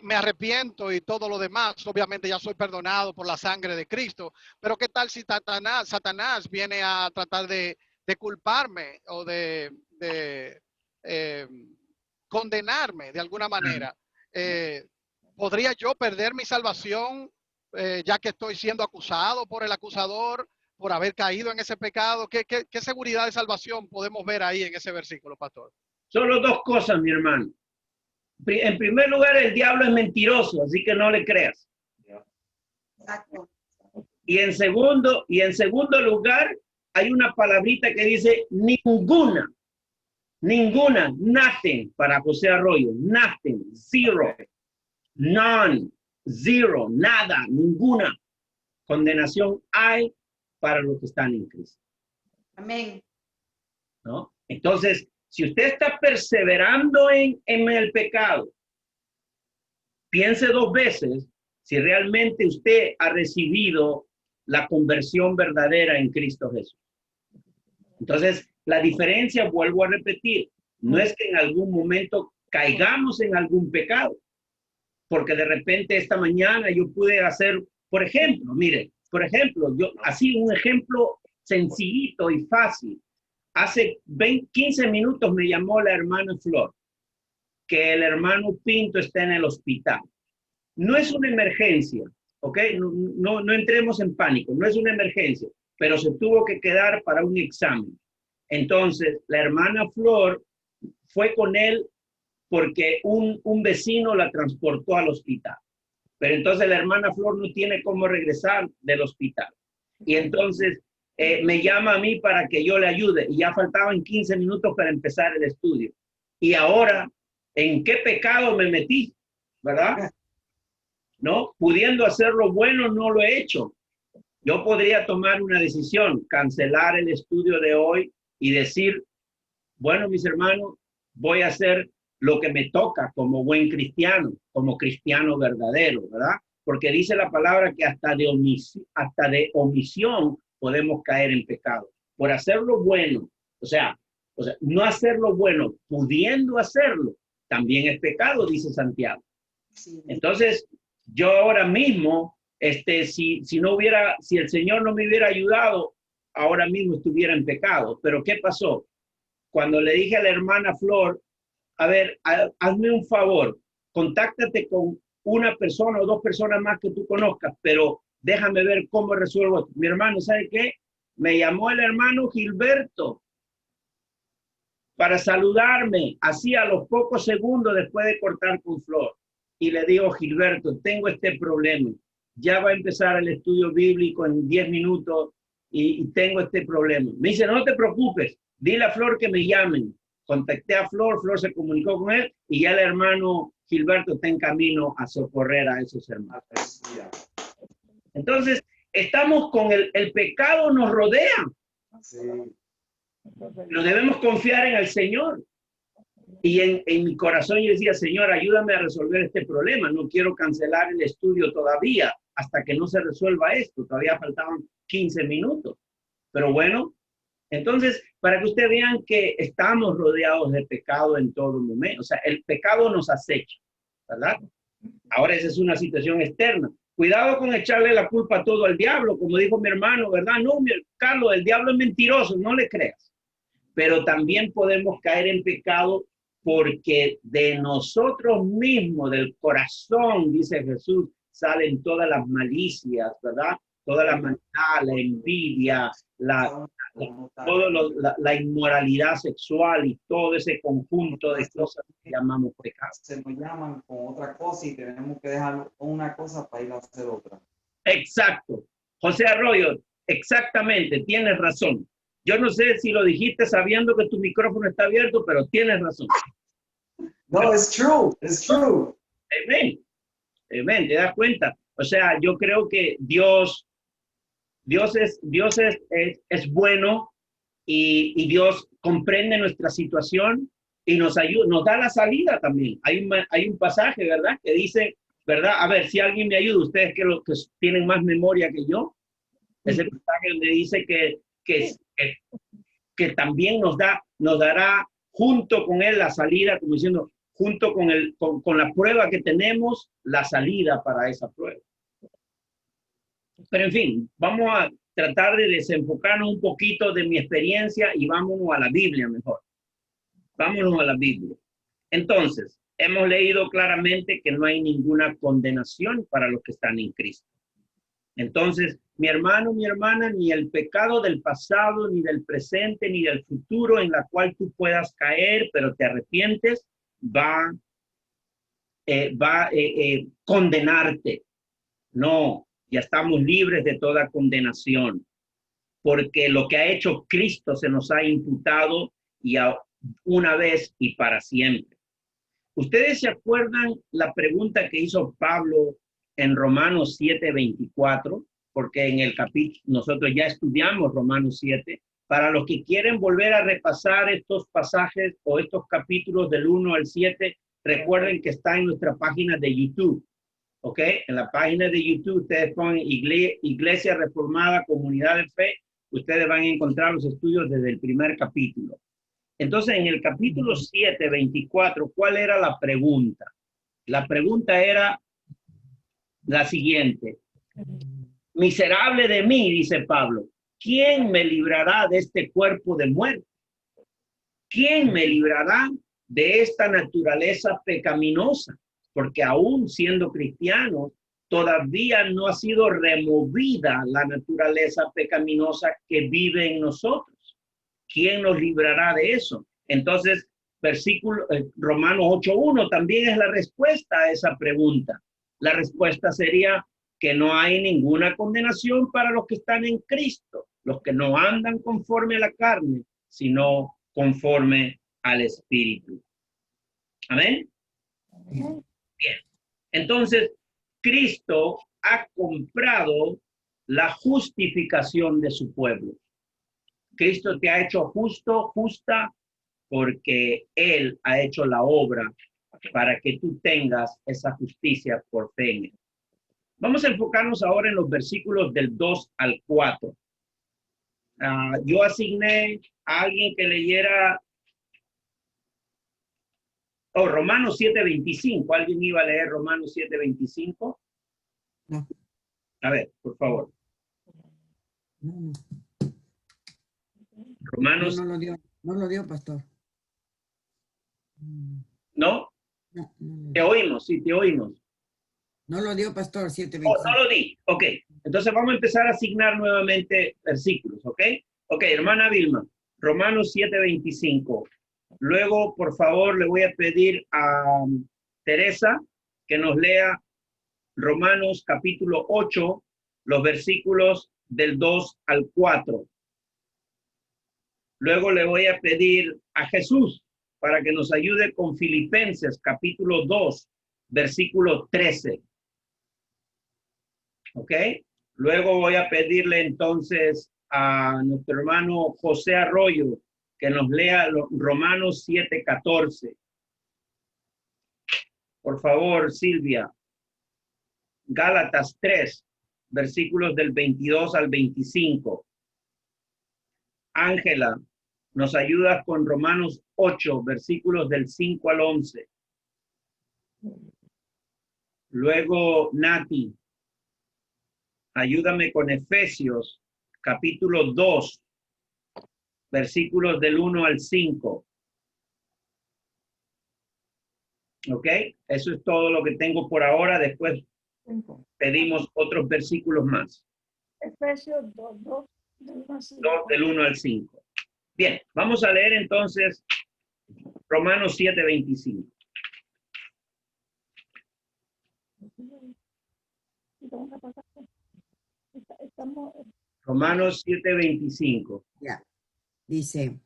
me arrepiento y todo lo demás, obviamente ya soy perdonado por la sangre de Cristo, pero ¿qué tal si Satanás viene a tratar de culparme o de condenarme de alguna manera? ¿Podría yo perder mi salvación ya que estoy siendo acusado por el acusador por haber caído en ese pecado? ¿Qué seguridad de salvación podemos ver ahí en ese versículo, pastor? Solo dos cosas, mi hermano. En primer lugar, el diablo es mentiroso, así que no le creas. Exacto. Y en segundo lugar, hay una palabrita que dice ninguna, nothing, para José Arroyo, nothing, zero, none, zero, nada, ninguna condenación hay para los que están en Cristo. Amén. ¿No? Entonces, si usted está perseverando en el pecado, piense dos veces si realmente usted ha recibido la conversión verdadera en Cristo Jesús. Entonces, la diferencia, vuelvo a repetir, no es que en algún momento caigamos en algún pecado, porque de repente esta mañana yo pude hacer, por ejemplo, yo así un ejemplo sencillito y fácil. Hace 15 minutos me llamó la hermana Flor, que el hermano Pinto está en el hospital. No es una emergencia, ¿ok? No entremos en pánico, no es una emergencia, pero se tuvo que quedar para un examen. Entonces, la hermana Flor fue con él porque un vecino la transportó al hospital. Pero entonces la hermana Flor no tiene cómo regresar del hospital. Y entonces me llama a mí para que yo le ayude. Y ya faltaban 15 minutos para empezar el estudio. Y ahora, ¿en qué pecado me metí? ¿Verdad? ¿No? Pudiendo hacer lo bueno, no lo he hecho. Yo podría tomar una decisión, cancelar el estudio de hoy y decir, bueno, mis hermanos, voy a hacer lo que me toca como buen cristiano, como cristiano verdadero, ¿verdad? Porque dice la palabra que hasta de omisión podemos caer en pecado. Por hacer lo bueno, o sea, no hacer lo bueno, pudiendo hacerlo, también es pecado, dice Santiago. Sí. Entonces, yo ahora mismo, si el Señor no me hubiera ayudado, ahora mismo estuviera en pecado. Pero ¿qué pasó? Cuando le dije a la hermana Flor, a ver, hazme un favor, contáctate con una persona o dos personas más que tú conozcas, pero déjame ver cómo resuelvo esto. Mi hermano, ¿sabe qué? Me llamó el hermano Gilberto para saludarme, así a los pocos segundos después de cortar con Flor. Y le digo, Gilberto, tengo este problema. Ya va a empezar el estudio bíblico en 10 minutos y tengo este problema. Me dice, no te preocupes, dile a Flor que me llamen. Contacté a Flor, Flor se comunicó con él y ya el hermano Gilberto está en camino a socorrer a esos hermanos. Entonces, estamos con el pecado nos rodea. Sí. Nos debemos confiar en el Señor. Y en mi corazón yo decía, Señor, ayúdame a resolver este problema. No quiero cancelar el estudio todavía hasta que no se resuelva esto. Todavía faltaban 15 minutos. Pero bueno, entonces, para que ustedes vean que estamos rodeados de pecado en todo momento. O sea, el pecado nos acecha, ¿verdad? Ahora esa es una situación externa. Cuidado con echarle la culpa todo al diablo, como dijo mi hermano, ¿verdad? No, Carlos, el diablo es mentiroso, no le creas. Pero también podemos caer en pecado porque de nosotros mismos, del corazón, dice Jesús, salen todas las malicias, ¿verdad? Toda la maldad, la envidia, la inmoralidad sexual y todo ese conjunto de cosas que llamamos pecado. Se nos llaman con otra cosa y tenemos que dejar una cosa para ir a hacer otra. Exacto. José Arroyo, exactamente, tienes razón. Yo no sé si lo dijiste sabiendo que tu micrófono está abierto, pero tienes razón. No, it's true, it's true. Amén. Amén, ¿te das cuenta? O sea, yo creo que Dios es bueno y Dios comprende nuestra situación y nos ayuda, nos da la salida también. Hay un pasaje, ¿verdad? Que dice, ¿verdad? A ver, si alguien me ayuda, ustedes que tienen más memoria que yo, ese pasaje donde dice que también nos dará junto con él la salida, como diciendo, junto con la prueba que tenemos, la salida para esa prueba. Pero en fin, vamos a tratar de desenfocarnos un poquito de mi experiencia y vámonos a la Biblia mejor. Vámonos a la Biblia. Entonces, hemos leído claramente que no hay ninguna condenación para los que están en Cristo. Entonces, mi hermano, mi hermana, ni el pecado del pasado, ni del presente, ni del futuro en la cual tú puedas caer, pero te arrepientes, va a condenarte. No, ya estamos libres de toda condenación, porque lo que ha hecho Cristo se nos ha imputado y una vez y para siempre. ¿Ustedes se acuerdan la pregunta que hizo Pablo en Romanos 7:24? Porque en el capítulo, nosotros ya estudiamos Romanos 7. Para los que quieren volver a repasar estos pasajes o estos capítulos del 1 al 7, recuerden que está en nuestra página de YouTube. ¿Ok? En la página de YouTube ustedes ponen Iglesia Reformada, Comunidad de Fe. Ustedes van a encontrar los estudios desde el primer capítulo. Entonces, en el capítulo 7:24, ¿cuál era la pregunta? La pregunta era la siguiente. Miserable de mí, dice Pablo, ¿quién me librará de este cuerpo de muerte? ¿Quién me librará de esta naturaleza pecaminosa? Porque aún siendo cristianos, todavía no ha sido removida la naturaleza pecaminosa que vive en nosotros. ¿Quién nos librará de eso? Entonces, Romanos 8:1 también es la respuesta a esa pregunta. La respuesta sería que no hay ninguna condenación para los que están en Cristo, los que no andan conforme a la carne, sino conforme al Espíritu. ¿Amén? Bien. Entonces, Cristo ha comprado la justificación de su pueblo. Cristo te ha hecho justa, porque Él ha hecho la obra para que tú tengas esa justicia por fe en Él. Vamos a enfocarnos ahora en los versículos del 2 al 4. Yo asigné a alguien que leyera Romanos 7:25. ¿Alguien iba a leer Romanos 7:25? No. A ver, por favor. No. Romanos. No lo dio, pastor. ¿No? No. Te oímos, sí, te oímos. No lo dio, pastor, 7:25. No lo di. Ok. Entonces vamos a empezar a asignar nuevamente versículos, ¿ok? Ok, hermana Vilma, Romanos 7:25. Luego, por favor, le voy a pedir a Teresa que nos lea Romanos capítulo 8, los versículos del 2 al 4. Luego le voy a pedir a Jesús para que nos ayude con Filipenses capítulo 2, versículo 13. ¿Ok? Luego voy a pedirle entonces a nuestro hermano José Arroyo que nos lea Romanos 7:14. Por favor, Silvia. Gálatas 3, versículos del 22 al 25. Ángela, nos ayudas con Romanos 8, versículos del 5 al 11. Luego, Nati, ayúdame con Efesios, capítulo 2, versículos del 1 al 5. ¿Ok? Eso es todo lo que tengo por ahora. Después 5. pedimos otros versículos más. Efesios 2, del 1 al 5. 2 del 1 al 5. Bien, vamos a leer entonces Romanos 7:25. Romanos 7:25. Ya. Dice,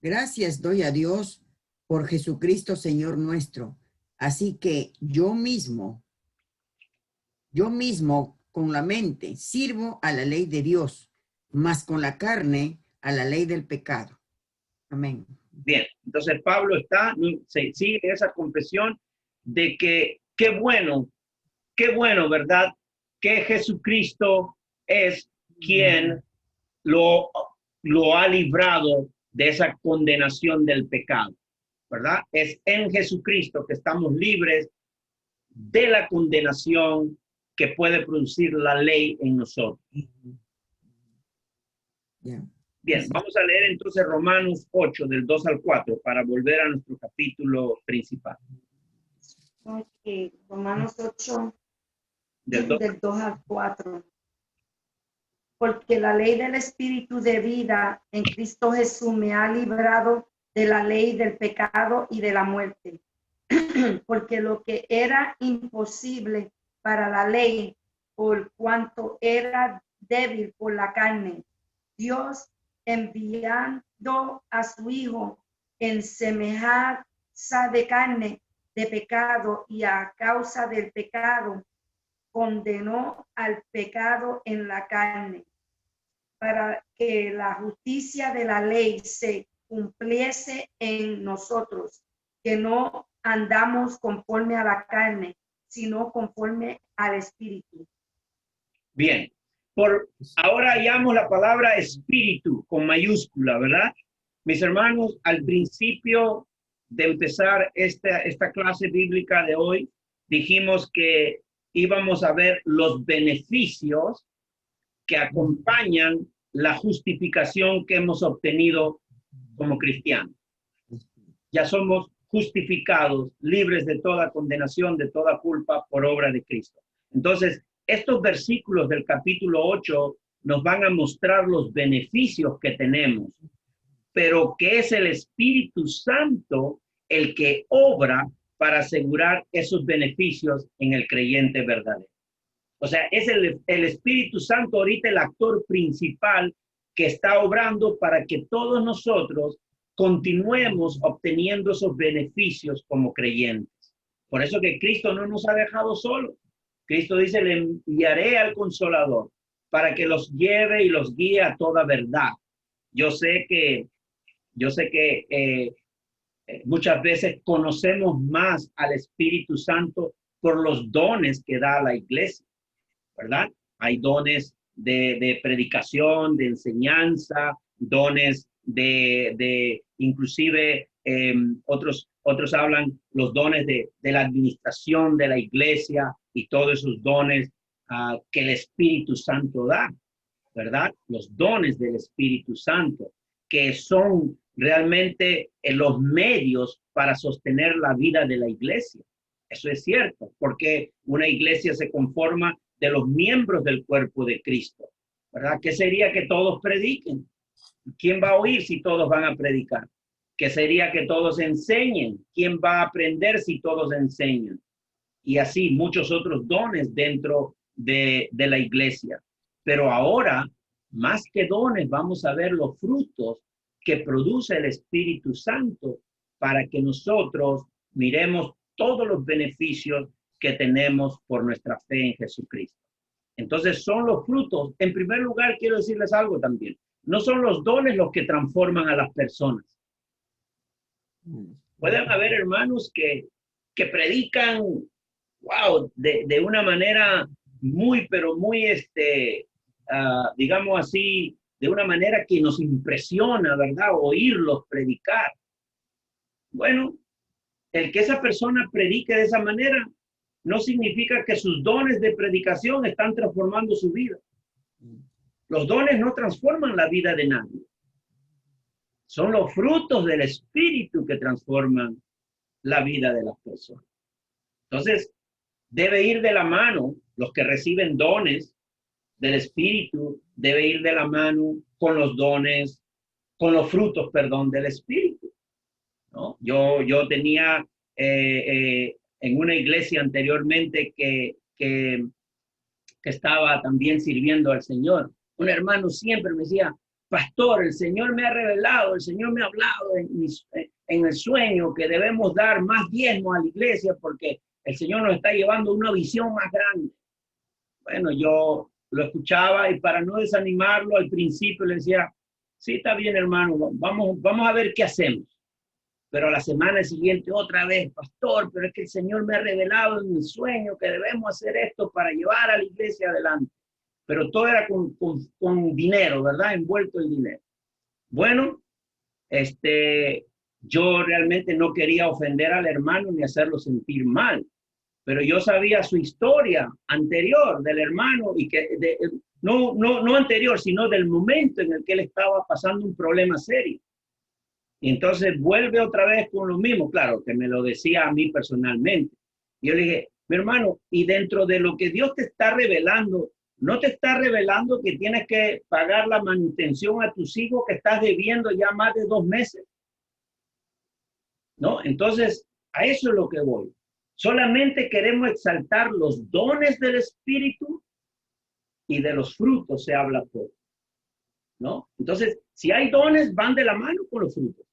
gracias doy a Dios por Jesucristo, Señor nuestro. Así que yo mismo con la mente sirvo a la ley de Dios, mas con la carne a la ley del pecado. Amén. Bien, entonces Pablo se sigue esa confesión de que qué bueno, ¿verdad? Que Jesucristo es quien lo ha librado de esa condenación del pecado, ¿verdad? Es en Jesucristo que estamos libres de la condenación que puede producir la ley en nosotros. Yeah. Bien, vamos a leer entonces Romanos 8 del 2 al 4 para volver a nuestro capítulo principal. Ok, Romanos 8 Del del 2 al 4. Porque la ley del Espíritu de vida en Cristo Jesús me ha librado de la ley del pecado y de la muerte. Porque lo que era imposible para la ley, por cuanto era débil por la carne, Dios enviando a su Hijo en semejanza de carne de pecado, y a causa del pecado condenó al pecado en la carne, para que la justicia de la ley se cumpliese en nosotros, que no andamos conforme a la carne, sino conforme al Espíritu. Bien, por ahora hallamos la palabra espíritu con mayúscula, ¿verdad? Mis hermanos, al principio de empezar esta clase bíblica de hoy, dijimos que íbamos a ver los beneficios que acompañan la justificación que hemos obtenido como cristianos. Ya somos justificados, libres de toda condenación, de toda culpa por obra de Cristo. Entonces, estos versículos del capítulo 8 nos van a mostrar los beneficios que tenemos, pero que es el Espíritu Santo el que obra para asegurar esos beneficios en el creyente verdadero. O sea, es el Espíritu Santo ahorita el actor principal que está obrando para que todos nosotros continuemos obteniendo esos beneficios como creyentes. Por eso que Cristo no nos ha dejado solos. Cristo dice, le enviaré al Consolador para que los lleve y los guíe a toda verdad. Yo sé que muchas veces conocemos más al Espíritu Santo por los dones que da la iglesia, ¿verdad? Hay dones de predicación, de enseñanza, dones de inclusive otros hablan los dones de la administración de la iglesia y todos esos dones que el Espíritu Santo da, ¿verdad? Los dones del Espíritu Santo, que son realmente los medios para sostener la vida de la iglesia. Eso es cierto, porque una iglesia se conforma de los miembros del cuerpo de Cristo, ¿verdad? ¿Qué sería que todos prediquen? ¿Quién va a oír si todos van a predicar? ¿Qué sería que todos enseñen? ¿Quién va a aprender si todos enseñan? Y así muchos otros dones dentro de la iglesia. Pero ahora, más que dones, vamos a ver los frutos que produce el Espíritu Santo para que nosotros miremos todos los beneficios que tenemos por nuestra fe en Jesucristo. Entonces son los frutos. En primer lugar, quiero decirles algo también. No son los dones los que transforman a las personas. Pueden haber hermanos que predican, wow, de una manera muy, pero muy, digamos así, de una manera que nos impresiona, ¿verdad? Oírlos predicar. Bueno, el que esa persona predique de esa manera no significa que sus dones de predicación están transformando su vida. Los dones no transforman la vida de nadie. Son los frutos del Espíritu que transforman la vida de las personas. Entonces, debe ir de la mano, los que reciben dones del Espíritu, debe ir de la mano con los dones, con los frutos, perdón, del Espíritu, ¿no? Yo tenía en una iglesia anteriormente que estaba también sirviendo al Señor. Un hermano siempre me decía, pastor, el Señor me ha revelado, el Señor me ha hablado en el sueño que debemos dar más diezmo a la iglesia porque el Señor nos está llevando a una visión más grande. Bueno, yo lo escuchaba y para no desanimarlo al principio le decía, sí, está bien, hermano, vamos a ver qué hacemos. Pero a la semana siguiente otra vez, pastor, pero es que el Señor me ha revelado en mi sueño que debemos hacer esto para llevar a la iglesia adelante. Pero todo era con dinero, ¿verdad? Envuelto el dinero. Bueno, yo realmente no quería ofender al hermano ni hacerlo sentir mal, pero yo sabía su historia anterior del hermano y que no anterior, sino del momento en el que él estaba pasando un problema serio. Y entonces vuelve otra vez con lo mismo, claro, que me lo decía a mí personalmente. Y yo le dije, mi hermano, y dentro de lo que Dios te está revelando, ¿no te está revelando que tienes que pagar la manutención a tus hijos que estás debiendo ya más de 2 meses? ¿No? Entonces, a eso es lo que voy. Solamente queremos exaltar los dones del Espíritu y de los frutos se habla poco, ¿no? Entonces, si hay dones, van de la mano con los frutos.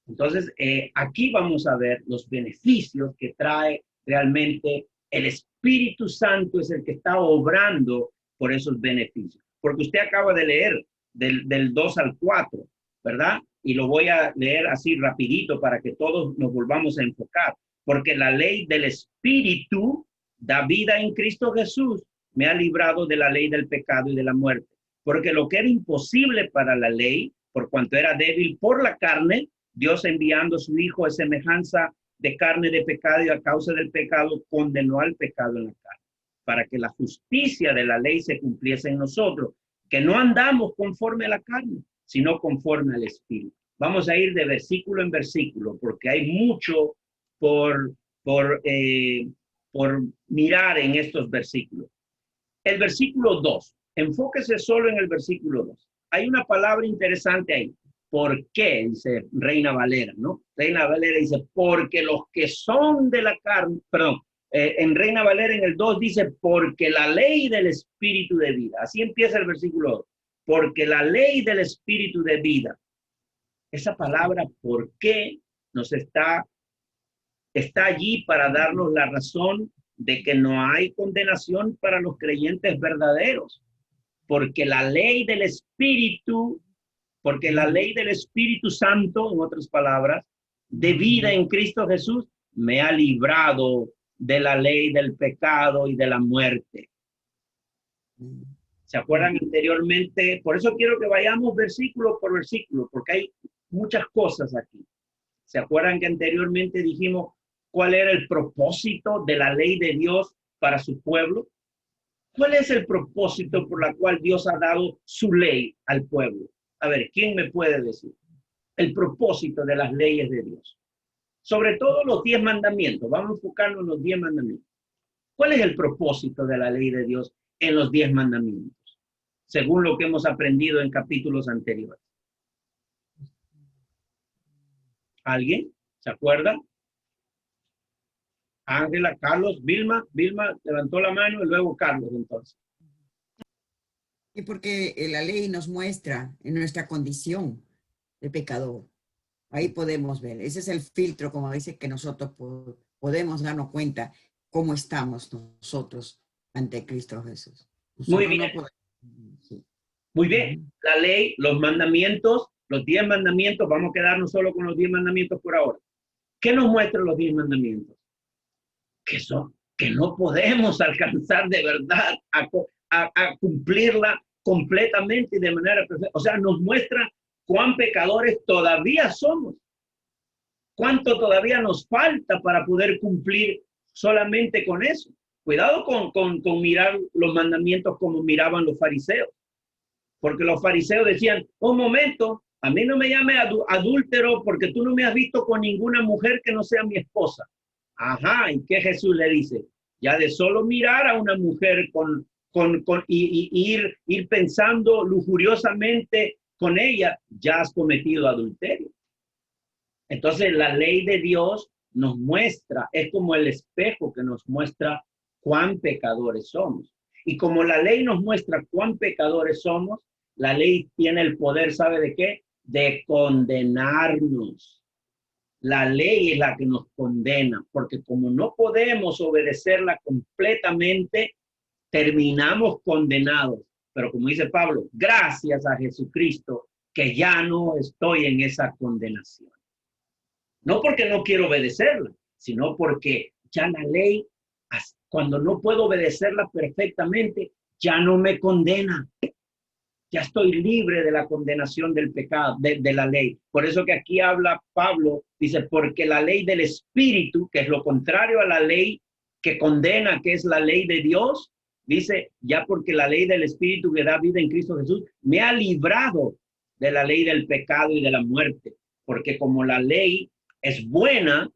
Entonces, aquí vamos a ver los beneficios que trae realmente el Espíritu Santo, es el que está obrando por esos beneficios. Porque usted acaba de leer del 2 al 4, ¿verdad? Y lo voy a leer así rapidito para que todos nos volvamos a enfocar. Porque la ley del Espíritu da vida en Cristo Jesús, me ha librado de la ley del pecado y de la muerte. Porque lo que era imposible para la ley, por cuanto era débil por la carne, Dios enviando a su Hijo a semejanza de carne de pecado y a causa del pecado condenó al pecado en la carne, para que la justicia de la ley se cumpliese en nosotros, que no andamos conforme a la carne, sino conforme al Espíritu. Vamos a ir de versículo en versículo, porque hay mucho por mirar en estos versículos. El versículo 2, enfóquese solo en el versículo 2. Hay una palabra interesante ahí. ¿Por qué? Dice Reina Valera, ¿no? Reina Valera dice, porque los que son de la carne, perdón, en Reina Valera en el 2 dice, porque la ley del Espíritu de vida. Así empieza el versículo 2. Porque la ley del Espíritu de vida. Esa palabra, ¿por qué? Nos está allí para darnos la razón de que no hay condenación para los creyentes verdaderos. Porque la ley del Espíritu, porque la ley del Espíritu Santo, en otras palabras, de vida en Cristo Jesús, me ha librado de la ley del pecado y de la muerte. ¿Se acuerdan anteriormente? Por eso quiero que vayamos versículo por versículo, porque hay muchas cosas aquí. ¿Se acuerdan que anteriormente dijimos cuál era el propósito de la ley de Dios para su pueblo? ¿Cuál es el propósito por la cual Dios ha dado su ley al pueblo? A ver, ¿quién me puede decir? El propósito de las leyes de Dios. Sobre todo los 10 mandamientos. Vamos a enfocarnos en los 10 mandamientos. ¿Cuál es el propósito de la ley de Dios en los 10 mandamientos? Según lo que hemos aprendido en capítulos anteriores. ¿Alguien? ¿Se acuerda? Ángela, Carlos, Vilma levantó la mano y luego Carlos entonces. Y porque la ley nos muestra en nuestra condición de pecador. Ahí podemos ver. Ese es el filtro, como dice, que nosotros podemos darnos cuenta cómo estamos nosotros ante Cristo Jesús. Muy bien. Sí. Muy bien. La ley, los mandamientos, los 10 mandamientos, vamos a quedarnos solo con los 10 mandamientos por ahora. ¿Qué nos muestran los 10 mandamientos? Que no podemos alcanzar de verdad a cumplirla completamente y de manera perfecta. O sea, nos muestra cuán pecadores todavía somos. Cuánto todavía nos falta para poder cumplir solamente con eso. Cuidado con mirar los mandamientos como miraban los fariseos. Porque los fariseos decían, un momento, A mí no me llame adúltero porque tú no me has visto con ninguna mujer que no sea mi esposa. Ajá, ¿y qué Jesús le dice? Ya de solo mirar a una mujer y ir pensando lujuriosamente con ella, ya has cometido adulterio. Entonces la ley de Dios nos muestra, es como el espejo que nos muestra cuán pecadores somos. Y como la ley nos muestra cuán pecadores somos, la ley tiene el poder, ¿sabe de qué? De condenarnos. La ley es la que nos condena, porque como no podemos obedecerla completamente, terminamos condenados. Pero como dice Pablo, gracias a Jesucristo, que ya no estoy en esa condenación. No porque no quiero obedecerla, sino porque ya la ley, cuando no puedo obedecerla perfectamente, ya no me condena. Ya estoy libre de la condenación del pecado, de la ley. Por eso que aquí habla Pablo, dice, porque la ley del Espíritu, que es lo contrario a la ley que condena, que es la ley de Dios, dice, ya porque la ley del Espíritu que da vida en Cristo Jesús, me ha librado de la ley del pecado y de la muerte. Porque como la ley es buena,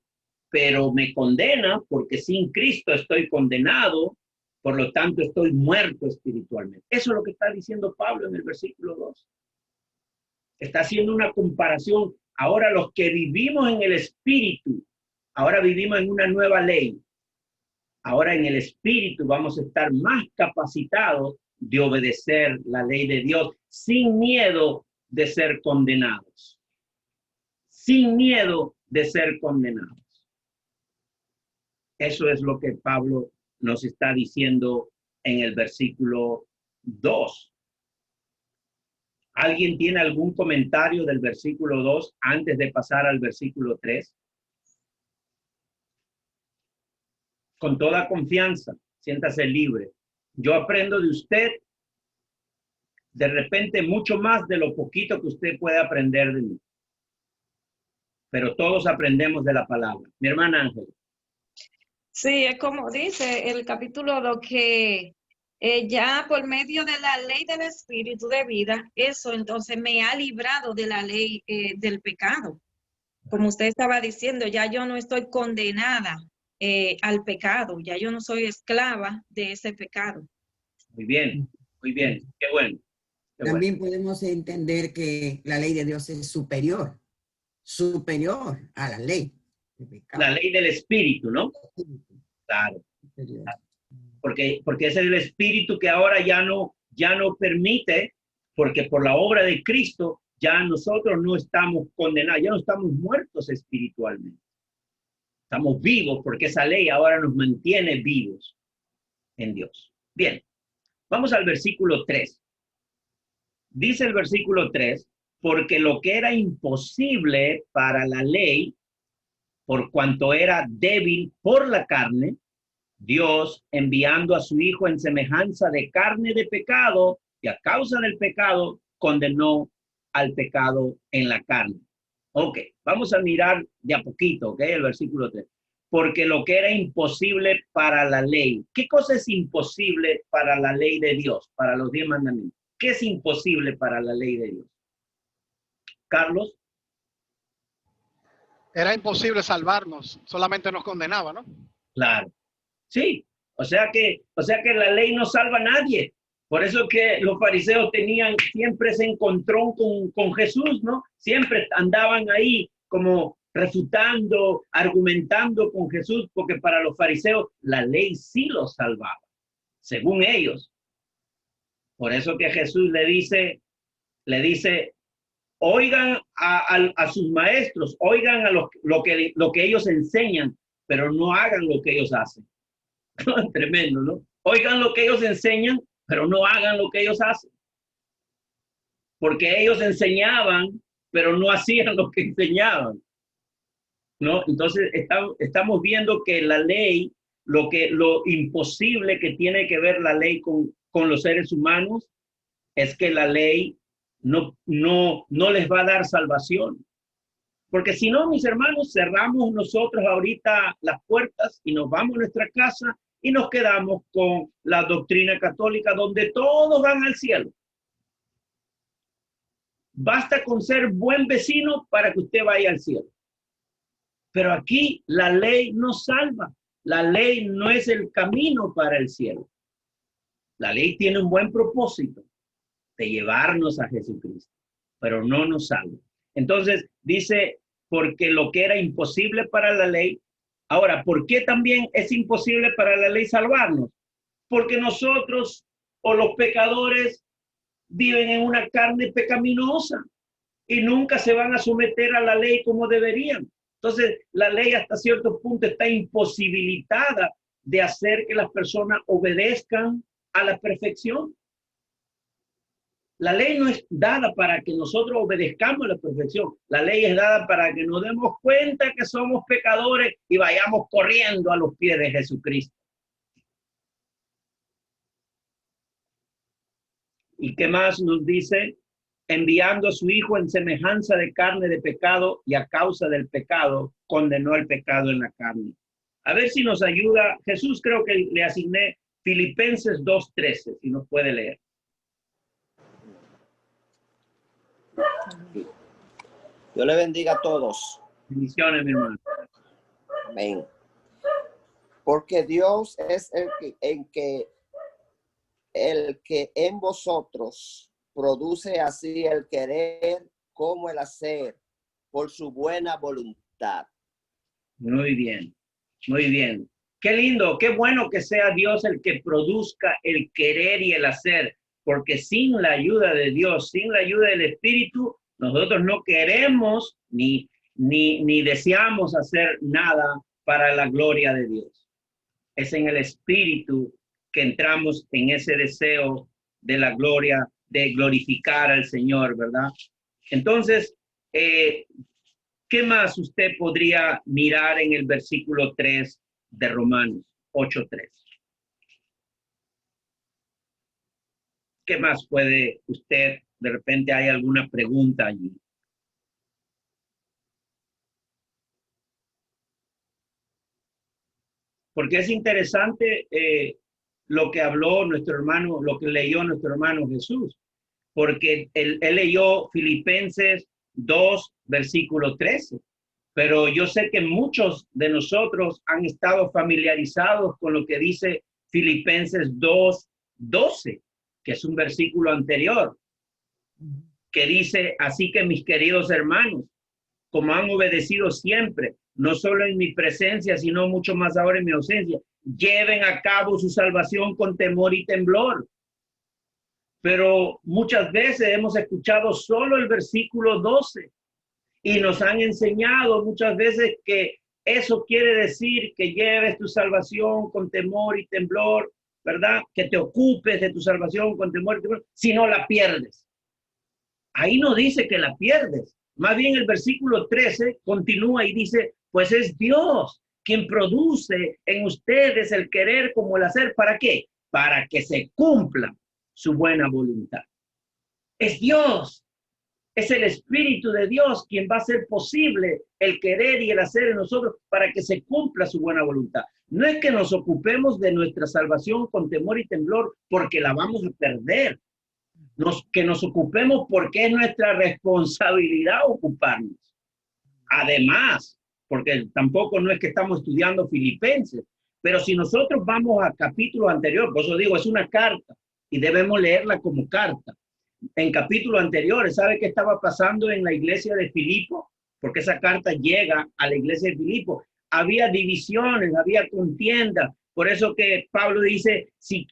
pero me condena, porque sin Cristo estoy condenado, por lo tanto, estoy muerto espiritualmente. Eso es lo que está diciendo Pablo en el versículo 2. Está haciendo una comparación. Ahora los que vivimos en el Espíritu, ahora vivimos en una nueva ley. Ahora en el Espíritu vamos a estar más capacitados de obedecer la ley de Dios sin miedo de ser condenados. Sin miedo de ser condenados. Eso es lo que Pablo nos está diciendo en el versículo 2. ¿Alguien tiene algún comentario del versículo 2 antes de pasar al versículo 3? Con toda confianza, siéntase libre. Yo aprendo de usted, de repente, mucho más de lo poquito que usted puede aprender de mí. Pero todos aprendemos de la palabra. Mi hermana Ángela. Sí, es como dice el capítulo 2 que ya por medio de la ley del Espíritu de vida, eso entonces me ha librado de la ley del pecado. Como usted estaba diciendo, ya yo no estoy condenada al pecado, ya yo no soy esclava de ese pecado. Muy bien, qué bueno. También podemos entender que la ley de Dios es superior a la ley. La ley del Espíritu, ¿no? Claro. Porque ese es el Espíritu que ahora ya no permite, porque por la obra de Cristo ya nosotros no estamos condenados, ya no estamos muertos espiritualmente. Estamos vivos porque esa ley ahora nos mantiene vivos en Dios. Bien, vamos al versículo 3. Dice el versículo 3, porque lo que era imposible para la ley, por cuanto era débil por la carne, Dios, enviando a su Hijo en semejanza de carne de pecado, y a causa del pecado, condenó al pecado en la carne. Ok, vamos a mirar de a poquito, ok, el versículo 3. Porque lo que era imposible para la ley. ¿Qué cosa es imposible para la ley de Dios, para los 10 mandamientos? ¿Qué es imposible para la ley de Dios? Carlos. Era imposible salvarnos, solamente nos condenaba, ¿no? Claro. Sí, o sea que la ley no salva a nadie. Por eso que los fariseos tenían siempre ese encontrón con Jesús, ¿no? Siempre andaban ahí como refutando, argumentando con Jesús, porque para los fariseos la ley sí los salvaba, según ellos. Por eso que Jesús le dice, oigan a sus maestros, oigan a lo que ellos enseñan, pero no hagan lo que ellos hacen. Tremendo, ¿no? Oigan lo que ellos enseñan, pero no hagan lo que ellos hacen. Porque ellos enseñaban, pero no hacían lo que enseñaban, ¿no? Entonces estamos viendo que la ley, lo imposible que tiene que ver la ley con los seres humanos, es que la ley no les va a dar salvación. Porque si no, mis hermanos, cerramos nosotros ahorita las puertas y nos vamos a nuestra casa y nos quedamos con la doctrina católica donde todos van al cielo. Basta con ser buen vecino para que usted vaya al cielo. Pero aquí la ley no salva. La ley no es el camino para el cielo. La ley tiene un buen propósito de llevarnos a Jesucristo, pero no nos salva. Entonces dice, porque lo que era imposible para la ley, ahora, ¿por qué también es imposible para la ley salvarnos? Porque nosotros o los pecadores viven en una carne pecaminosa y nunca se van a someter a la ley como deberían. Entonces, la ley hasta cierto punto está imposibilitada de hacer que las personas obedezcan a la perfección. La ley no es dada para que nosotros obedezcamos a la perfección. La ley es dada para que nos demos cuenta que somos pecadores y vayamos corriendo a los pies de Jesucristo. ¿Y qué más nos dice? Enviando a su Hijo en semejanza de carne de pecado, y a causa del pecado condenó el pecado en la carne. A ver si nos ayuda. Jesús, creo que le asigné Filipenses 2:13, si nos puede leer. Dios le bendiga a todos. Bendiciones, mi hermano. Amén. Porque Dios es el que en vosotros produce así el querer como el hacer por su buena voluntad. Muy bien, muy bien. Qué lindo, qué bueno que sea Dios el que produzca el querer y el hacer, porque sin la ayuda de Dios, sin la ayuda del Espíritu, nosotros no queremos ni deseamos hacer nada para la gloria de Dios. Es en el Espíritu que entramos en ese deseo de la gloria, de glorificar al Señor, ¿verdad? Entonces, ¿qué más usted podría mirar en el versículo 3 de Romanos 8:3? ¿Qué más puede usted, de repente hay alguna pregunta allí? Porque es interesante lo que habló nuestro hermano, lo que leyó nuestro hermano Jesús, porque él leyó Filipenses 2, versículo 13, pero yo sé que muchos de nosotros han estado familiarizados con lo que dice Filipenses 2:12, que es un versículo anterior, que dice, así que mis queridos hermanos, como han obedecido siempre, no solo en mi presencia, sino mucho más ahora en mi ausencia, lleven a cabo su salvación con temor y temblor. Pero muchas veces hemos escuchado solo el versículo 12 y nos han enseñado muchas veces que eso quiere decir que lleves tu salvación con temor y temblor, ¿verdad? Que te ocupes de tu salvación con temor y temblor, si no la pierdes. Ahí no dice que la pierdes. Más bien el versículo 13 continúa y dice, pues es Dios quien produce en ustedes el querer como el hacer. ¿Para qué? Para que se cumpla su buena voluntad. Es Dios, es el Espíritu de Dios quien va a hacer posible el querer y el hacer en nosotros para que se cumpla su buena voluntad. No es que nos ocupemos de nuestra salvación con temor y temblor porque la vamos a perder. Que nos ocupemos porque es nuestra responsabilidad ocuparnos. Además, porque tampoco no es que estamos estudiando Filipenses, pero si nosotros vamos al capítulo anterior, por eso digo, es una carta y debemos leerla como carta. En capítulo anterior, ¿sabe qué estaba pasando en la iglesia de Filipo? Porque esa carta llega a la iglesia de Filipo. Había divisiones, había contiendas. Por eso que Pablo dice, si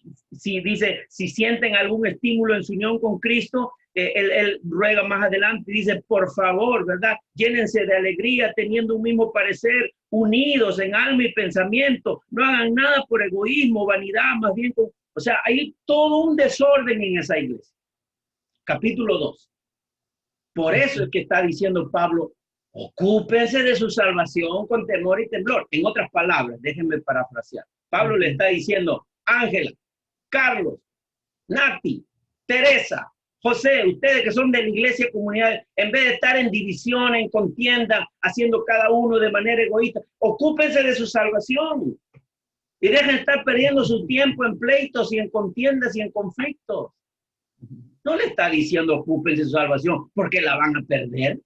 sienten algún estímulo en su unión con Cristo, él ruega más adelante, dice, por favor, ¿verdad? Llénense de alegría, teniendo un mismo parecer, unidos en alma y pensamiento. No hagan nada por egoísmo, vanidad, más bien. O sea, hay todo un desorden en esa iglesia. Capítulo 2. Por eso es que está diciendo Pablo, ocúpense de su salvación con temor y temblor. En otras palabras, déjenme parafrasear. Pablo le está diciendo, Ángela, Carlos, Nati, Teresa, José, ustedes que son de la iglesia comunidad, en vez de estar en división, en contienda, haciendo cada uno de manera egoísta, ocúpense de su salvación y dejen de estar perdiendo su tiempo en pleitos y en contiendas y en conflictos. No le está diciendo ocúpense de su salvación porque la van a perder.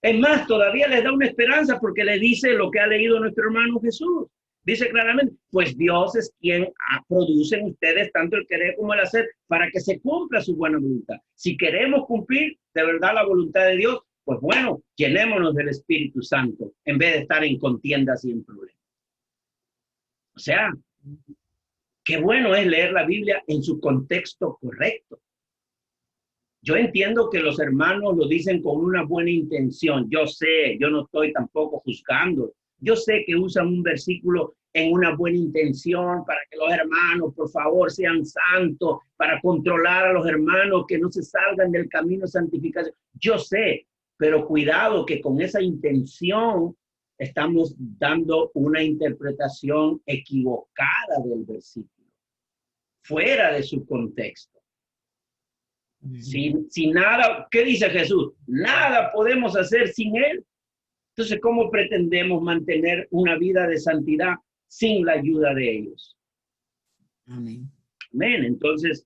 Es más, todavía les da una esperanza porque le dice lo que ha leído nuestro hermano Jesús. Dice claramente, pues Dios es quien produce en ustedes tanto el querer como el hacer para que se cumpla su buena voluntad. Si queremos cumplir de verdad la voluntad de Dios, pues bueno, llenémonos del Espíritu Santo en vez de estar en contiendas y en problemas. O sea, qué bueno es leer la Biblia en su contexto correcto. Yo entiendo que los hermanos lo dicen con una buena intención. Yo sé, yo no estoy tampoco juzgando. Yo sé que usan un versículo en una buena intención para que los hermanos, por favor, sean santos, para controlar a los hermanos que no se salgan del camino de santificación. Yo sé, pero cuidado que con esa intención estamos dando una interpretación equivocada del versículo, fuera de su contexto. Si nada, ¿qué dice Jesús? Nada podemos hacer sin Él. Entonces, ¿cómo pretendemos mantener una vida de santidad sin la ayuda de ellos? Amén. Amén. Entonces,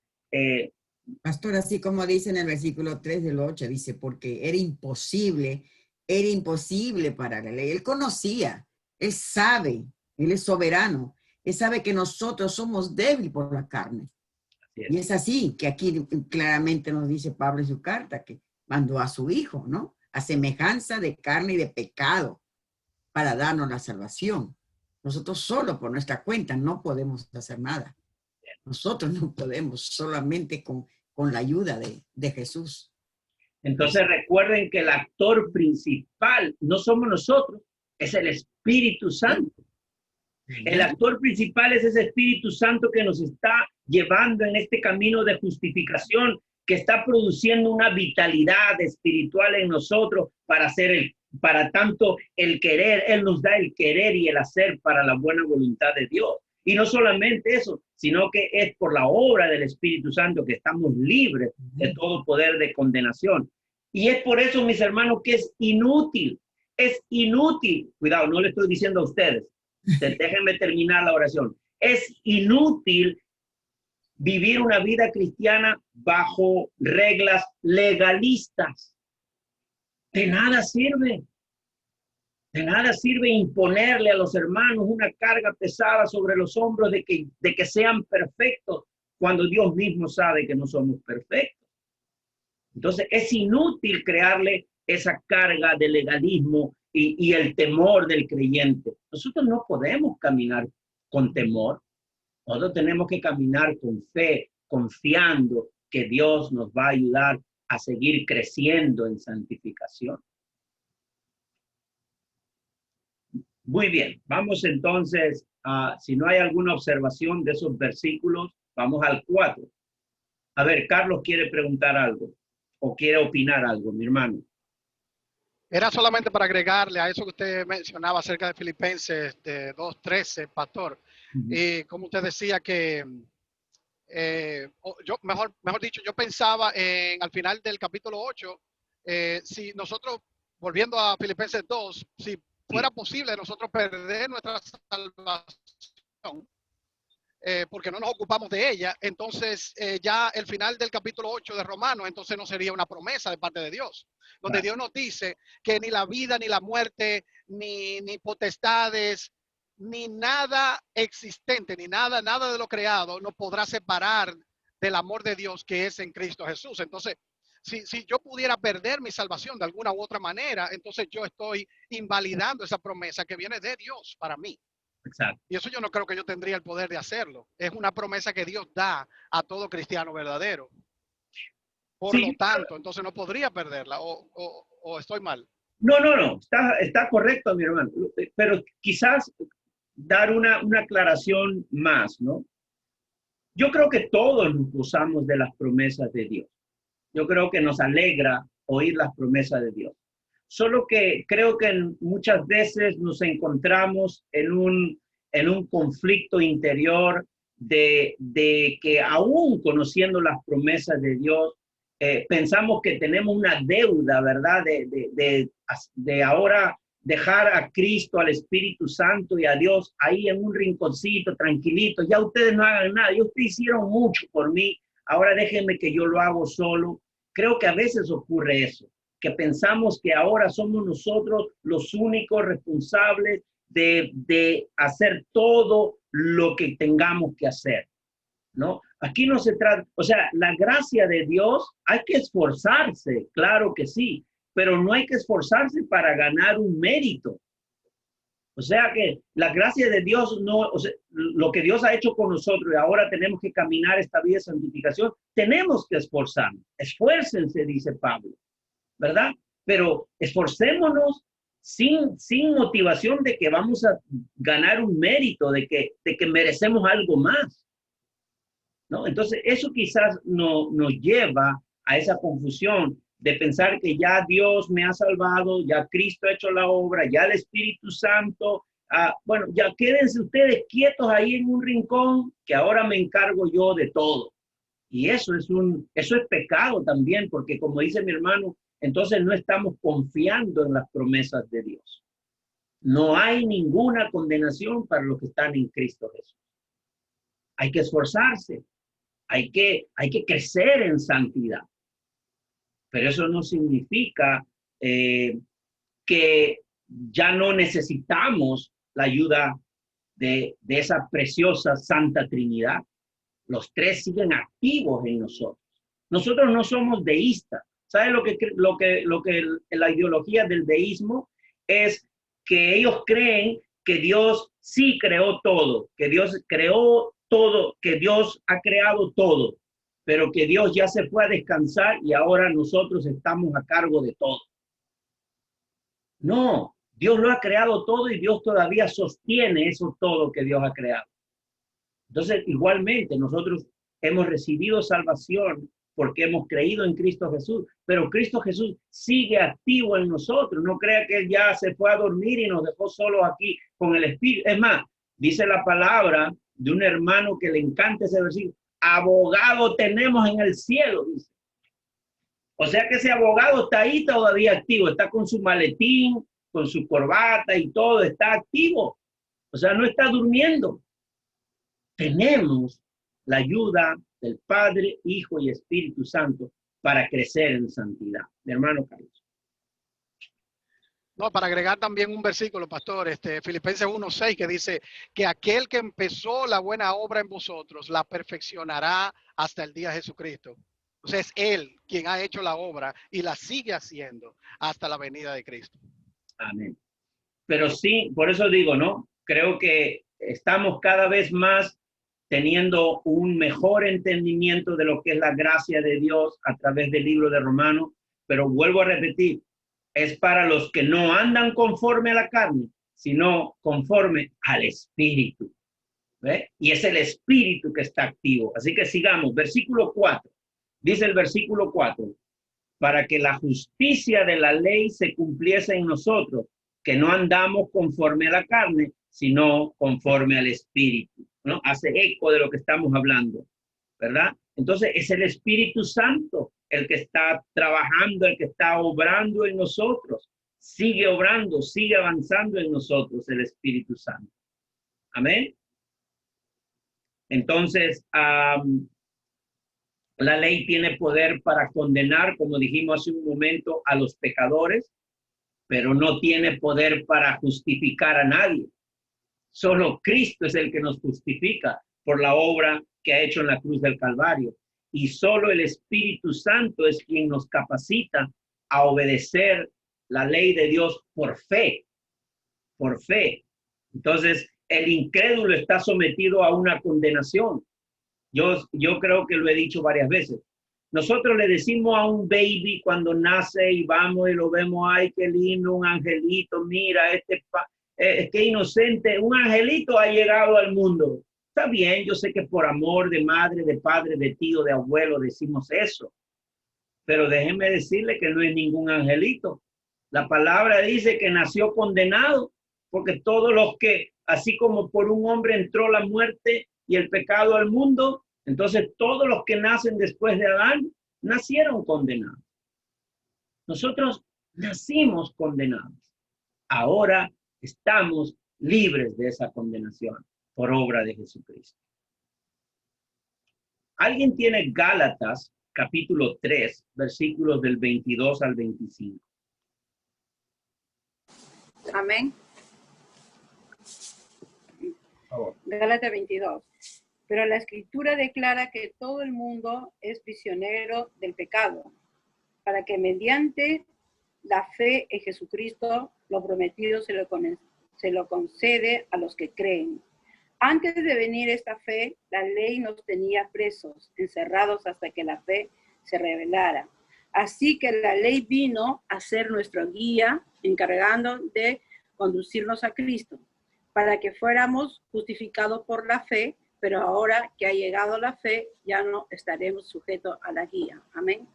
pastor, así como dice en el versículo 3 del 8, dice, porque era imposible para la ley. Él conocía, él sabe, él es soberano, él sabe que nosotros somos débiles por la carne. Y es así que aquí claramente nos dice Pablo en su carta que mandó a su hijo, ¿no? A semejanza de carne y de pecado para darnos la salvación. Nosotros solo por nuestra cuenta no podemos hacer nada. Nosotros no podemos, solamente con la ayuda de Jesús. Entonces recuerden que el actor principal no somos nosotros, es el Espíritu Santo. El actor principal es ese Espíritu Santo que nos está llevando en este camino de justificación, que está produciendo una vitalidad espiritual en nosotros para tanto el querer. Él nos da el querer y el hacer para la buena voluntad de Dios. Y no solamente eso, sino que es por la obra del Espíritu Santo que estamos libres de todo poder de condenación. Y es por eso, mis hermanos, que es inútil. Cuidado, no le estoy diciendo a ustedes. Déjenme terminar la oración. Es inútil vivir una vida cristiana bajo reglas legalistas. De nada sirve. De nada sirve imponerle a los hermanos una carga pesada sobre los hombros de que sean perfectos cuando Dios mismo sabe que no somos perfectos. Entonces es inútil crearle esa carga de legalismo y el temor del creyente. Nosotros no podemos caminar con temor. Nosotros tenemos que caminar con fe, confiando que Dios nos va a ayudar a seguir creciendo en santificación. Muy bien, vamos entonces si no hay alguna observación de esos versículos, vamos al 4. A ver, Carlos quiere preguntar algo o quiere opinar algo, mi hermano. Era solamente para agregarle a eso que usted mencionaba acerca de Filipenses de 2:13, pastor. Y como usted decía que, mejor dicho, yo pensaba al final del capítulo 8, si nosotros, volviendo a Filipenses 2, si fuera posible nosotros perder nuestra salvación, porque no nos ocupamos de ella, entonces ya el final del capítulo 8 de Romanos, entonces no sería una promesa de parte de Dios, donde Dios nos dice que ni la vida, ni la muerte, ni potestades, ni nada existente, ni nada de lo creado nos podrá separar del amor de Dios que es en Cristo Jesús. Entonces, si yo pudiera perder mi salvación de alguna u otra manera, entonces yo estoy invalidando esa promesa que viene de Dios para mí. Exacto. Y eso yo no creo que yo tendría el poder de hacerlo. Es una promesa que Dios da a todo cristiano verdadero. Por lo tanto, entonces no podría perderla, o estoy mal. No, está correcto, mi hermano. Pero quizás dar una aclaración más, ¿no? Yo creo que todos nos gozamos de las promesas de Dios. Yo creo que nos alegra oír las promesas de Dios. Solo que creo que muchas veces nos encontramos en un conflicto interior de que aún conociendo las promesas de Dios, pensamos que tenemos una deuda, ¿verdad? De ahora dejar a Cristo, al Espíritu Santo y a Dios ahí en un rinconcito, tranquilito. Ya ustedes no hagan nada. Ya ustedes hicieron mucho por mí. ahora déjenme que yo lo hago solo. Creo que a veces ocurre eso, que pensamos que ahora somos nosotros los únicos responsables de hacer todo lo que tengamos que hacer, ¿no? Aquí no se trata, o sea, la gracia de Dios, hay que esforzarse, claro que sí, pero no hay que esforzarse para ganar un mérito. O sea que la gracia de Dios no, o sea, lo que Dios ha hecho con nosotros y ahora tenemos que caminar esta vida de santificación, tenemos que esforzarnos. Esfuércense, dice Pablo, ¿verdad? Pero esforcémonos sin motivación de que vamos a ganar un mérito, de que merecemos algo más, ¿no? Entonces, eso quizás nos lleva a esa confusión de pensar que ya Dios me ha salvado, ya Cristo ha hecho la obra, ya el Espíritu Santo, bueno, ya quédense ustedes quietos ahí en un rincón, que ahora me encargo yo de todo. Y eso es pecado también, porque como dice mi hermano, entonces no estamos confiando en las promesas de Dios. No hay ninguna condenación para los que están en Cristo Jesús. Hay que esforzarse, hay que crecer en santidad. Pero eso no significa que ya no necesitamos la ayuda de esa preciosa Santa Trinidad. Los tres siguen activos en nosotros. Nosotros no somos deístas. ¿Sabe lo que la ideología del deísmo es? Que ellos creen que Dios sí creó todo, que Dios creó todo, que Dios ha creado todo, pero que Dios ya se fue a descansar y ahora nosotros estamos a cargo de todo. No, Dios lo ha creado todo y Dios todavía sostiene eso todo que Dios ha creado. Entonces, igualmente, nosotros hemos recibido salvación porque hemos creído en Cristo Jesús, pero Cristo Jesús sigue activo en nosotros. No crea que Él ya se fue a dormir y nos dejó solos aquí con el Espíritu. Es más, dice la palabra de un hermano que le encanta ese versículo: abogado tenemos en el cielo, dice. O sea que ese abogado está ahí todavía activo, está con su maletín, con su corbata y todo, está activo. O sea, no está durmiendo. Tenemos la ayuda del Padre, Hijo y Espíritu Santo para crecer en santidad. Mi hermano Carlos. No, para agregar también un versículo, pastor, Filipenses 1:6, que dice que aquel que empezó la buena obra en vosotros la perfeccionará hasta el día de Jesucristo. Entonces es Él quien ha hecho la obra y la sigue haciendo hasta la venida de Cristo. Amén. Pero sí, por eso digo, ¿no? Creo que estamos cada vez más teniendo un mejor entendimiento de lo que es la gracia de Dios a través del libro de Romanos, pero vuelvo a repetir, es para los que no andan conforme a la carne, sino conforme al Espíritu. ¿Ve? Y es el Espíritu que está activo. Así que sigamos, versículo 4. Dice el versículo 4, para que la justicia de la ley se cumpliese en nosotros, que no andamos conforme a la carne, sino conforme al Espíritu, ¿no? Hace eco de lo que estamos hablando, ¿verdad? Entonces es el Espíritu Santo el que está trabajando, el que está obrando en nosotros. Sigue obrando, sigue avanzando en nosotros el Espíritu Santo. Amén. Entonces, la ley tiene poder para condenar, como dijimos hace un momento, a los pecadores, pero no tiene poder para justificar a nadie. Solo Cristo es el que nos justifica por la obra que ha hecho en la cruz del Calvario. Y solo el Espíritu Santo es quien nos capacita a obedecer la ley de Dios por fe. Por fe. Entonces, el incrédulo está sometido a una condenación. Yo creo que lo he dicho varias veces. Nosotros le decimos a un baby cuando nace y vamos y lo vemos, ay, qué lindo, un angelito, mira, qué inocente, un angelito ha llegado al mundo. Está bien, yo sé que por amor de madre, de padre, de tío, de abuelo decimos eso. Pero déjenme decirle que no es ningún angelito. La palabra dice que nació condenado, porque todos los que, así como por un hombre entró la muerte y el pecado al mundo, entonces todos los que nacen después de Adán nacieron condenados. Nosotros nacimos condenados. Ahora estamos libres de esa condenación por obra de Jesucristo. ¿Alguien tiene Gálatas, capítulo 3, versículos del 22 al 25? Amén. Por favor. Gálatas 22. Pero la Escritura declara que todo el mundo es prisionero del pecado, para que mediante la fe en Jesucristo lo prometido se lo concede a los que creen. Antes de venir esta fe, la ley nos tenía presos, encerrados hasta que la fe se revelara. Así que la ley vino a ser nuestro guía, encargando de conducirnos a Cristo, para que fuéramos justificados por la fe, pero ahora que ha llegado la fe, ya no estaremos sujetos a la guía. Amén.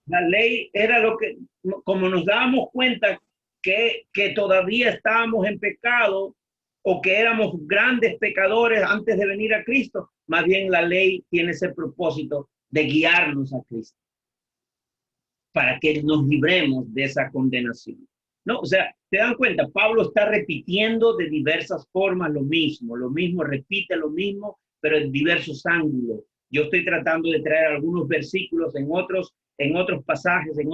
La ley era lo que, como nos dábamos cuenta que todavía estábamos en pecado o que éramos grandes pecadores antes de venir a Cristo, más bien la ley tiene ese propósito de guiarnos a Cristo para que nos libremos de esa condenación. No, o sea, te dan cuenta, Pablo está repitiendo de diversas formas lo mismo, repite lo mismo, pero en diversos ángulos. Yo estoy tratando de traer algunos versículos en otros pasajes, en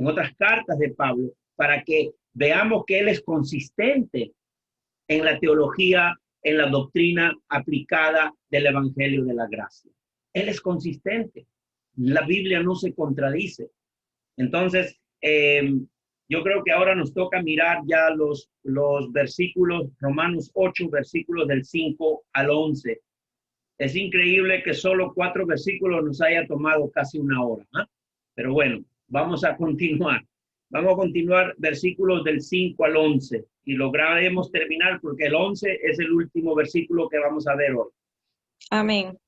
otras cartas de Pablo, para que veamos que él es consistente en la teología, en la doctrina aplicada del Evangelio de la Gracia. Él es consistente. La Biblia no se contradice. Entonces, yo creo que ahora nos toca mirar ya los versículos, Romanos 8, versículos del 5 al 11. Es increíble que solo 4 versículos nos haya tomado casi una hora, ¿eh? Pero bueno, vamos a continuar. Vamos a continuar versículos del 5 al 11 y lograremos terminar porque el 11 es el último versículo que vamos a ver hoy. Amén.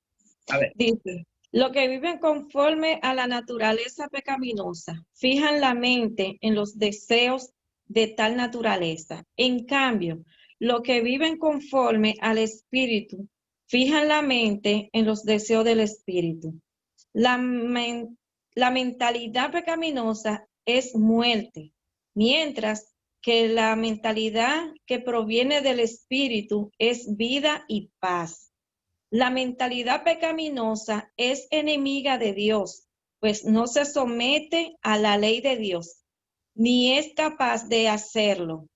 A ver. Dice, lo que viven conforme a la naturaleza pecaminosa, fijan la mente en los deseos de tal naturaleza. En cambio, lo que viven conforme al Espíritu, fijan la mente en los deseos del Espíritu. La mentalidad pecaminosa es muerte, mientras que la mentalidad que proviene del Espíritu es vida y paz. La mentalidad pecaminosa es enemiga de Dios, pues no se somete a la ley de Dios, ni es capaz de hacerlo.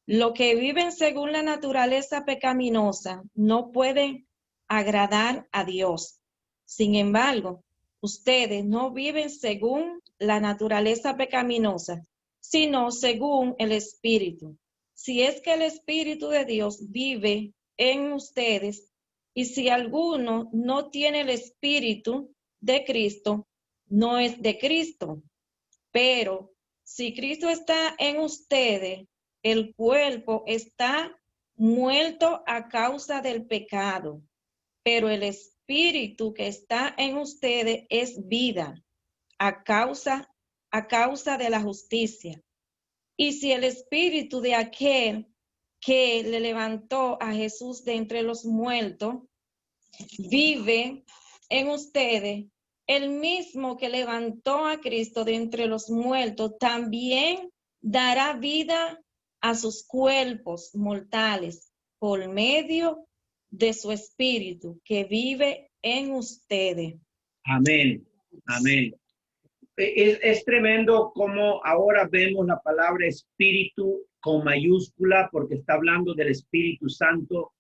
Lo que viven según la naturaleza pecaminosa no pueden agradar a Dios. Sin embargo, ustedes no viven según la naturaleza pecaminosa, sino según el Espíritu. Si es que el Espíritu de Dios vive en ustedes, y si alguno no tiene el Espíritu de Cristo, no es de Cristo. Pero si Cristo está en ustedes, el cuerpo está muerto a causa del pecado, pero el Espíritu que está en ustedes es vida a causa de la justicia. Y si el Espíritu de aquel que le levantó a Jesús de entre los muertos vive en ustedes, el mismo que levantó a Cristo de entre los muertos también dará vida a sus cuerpos mortales por medio de su Espíritu que vive en ustedes. Amén, amén. Es tremendo cómo ahora vemos la palabra espíritu con mayúscula porque está hablando del Espíritu Santo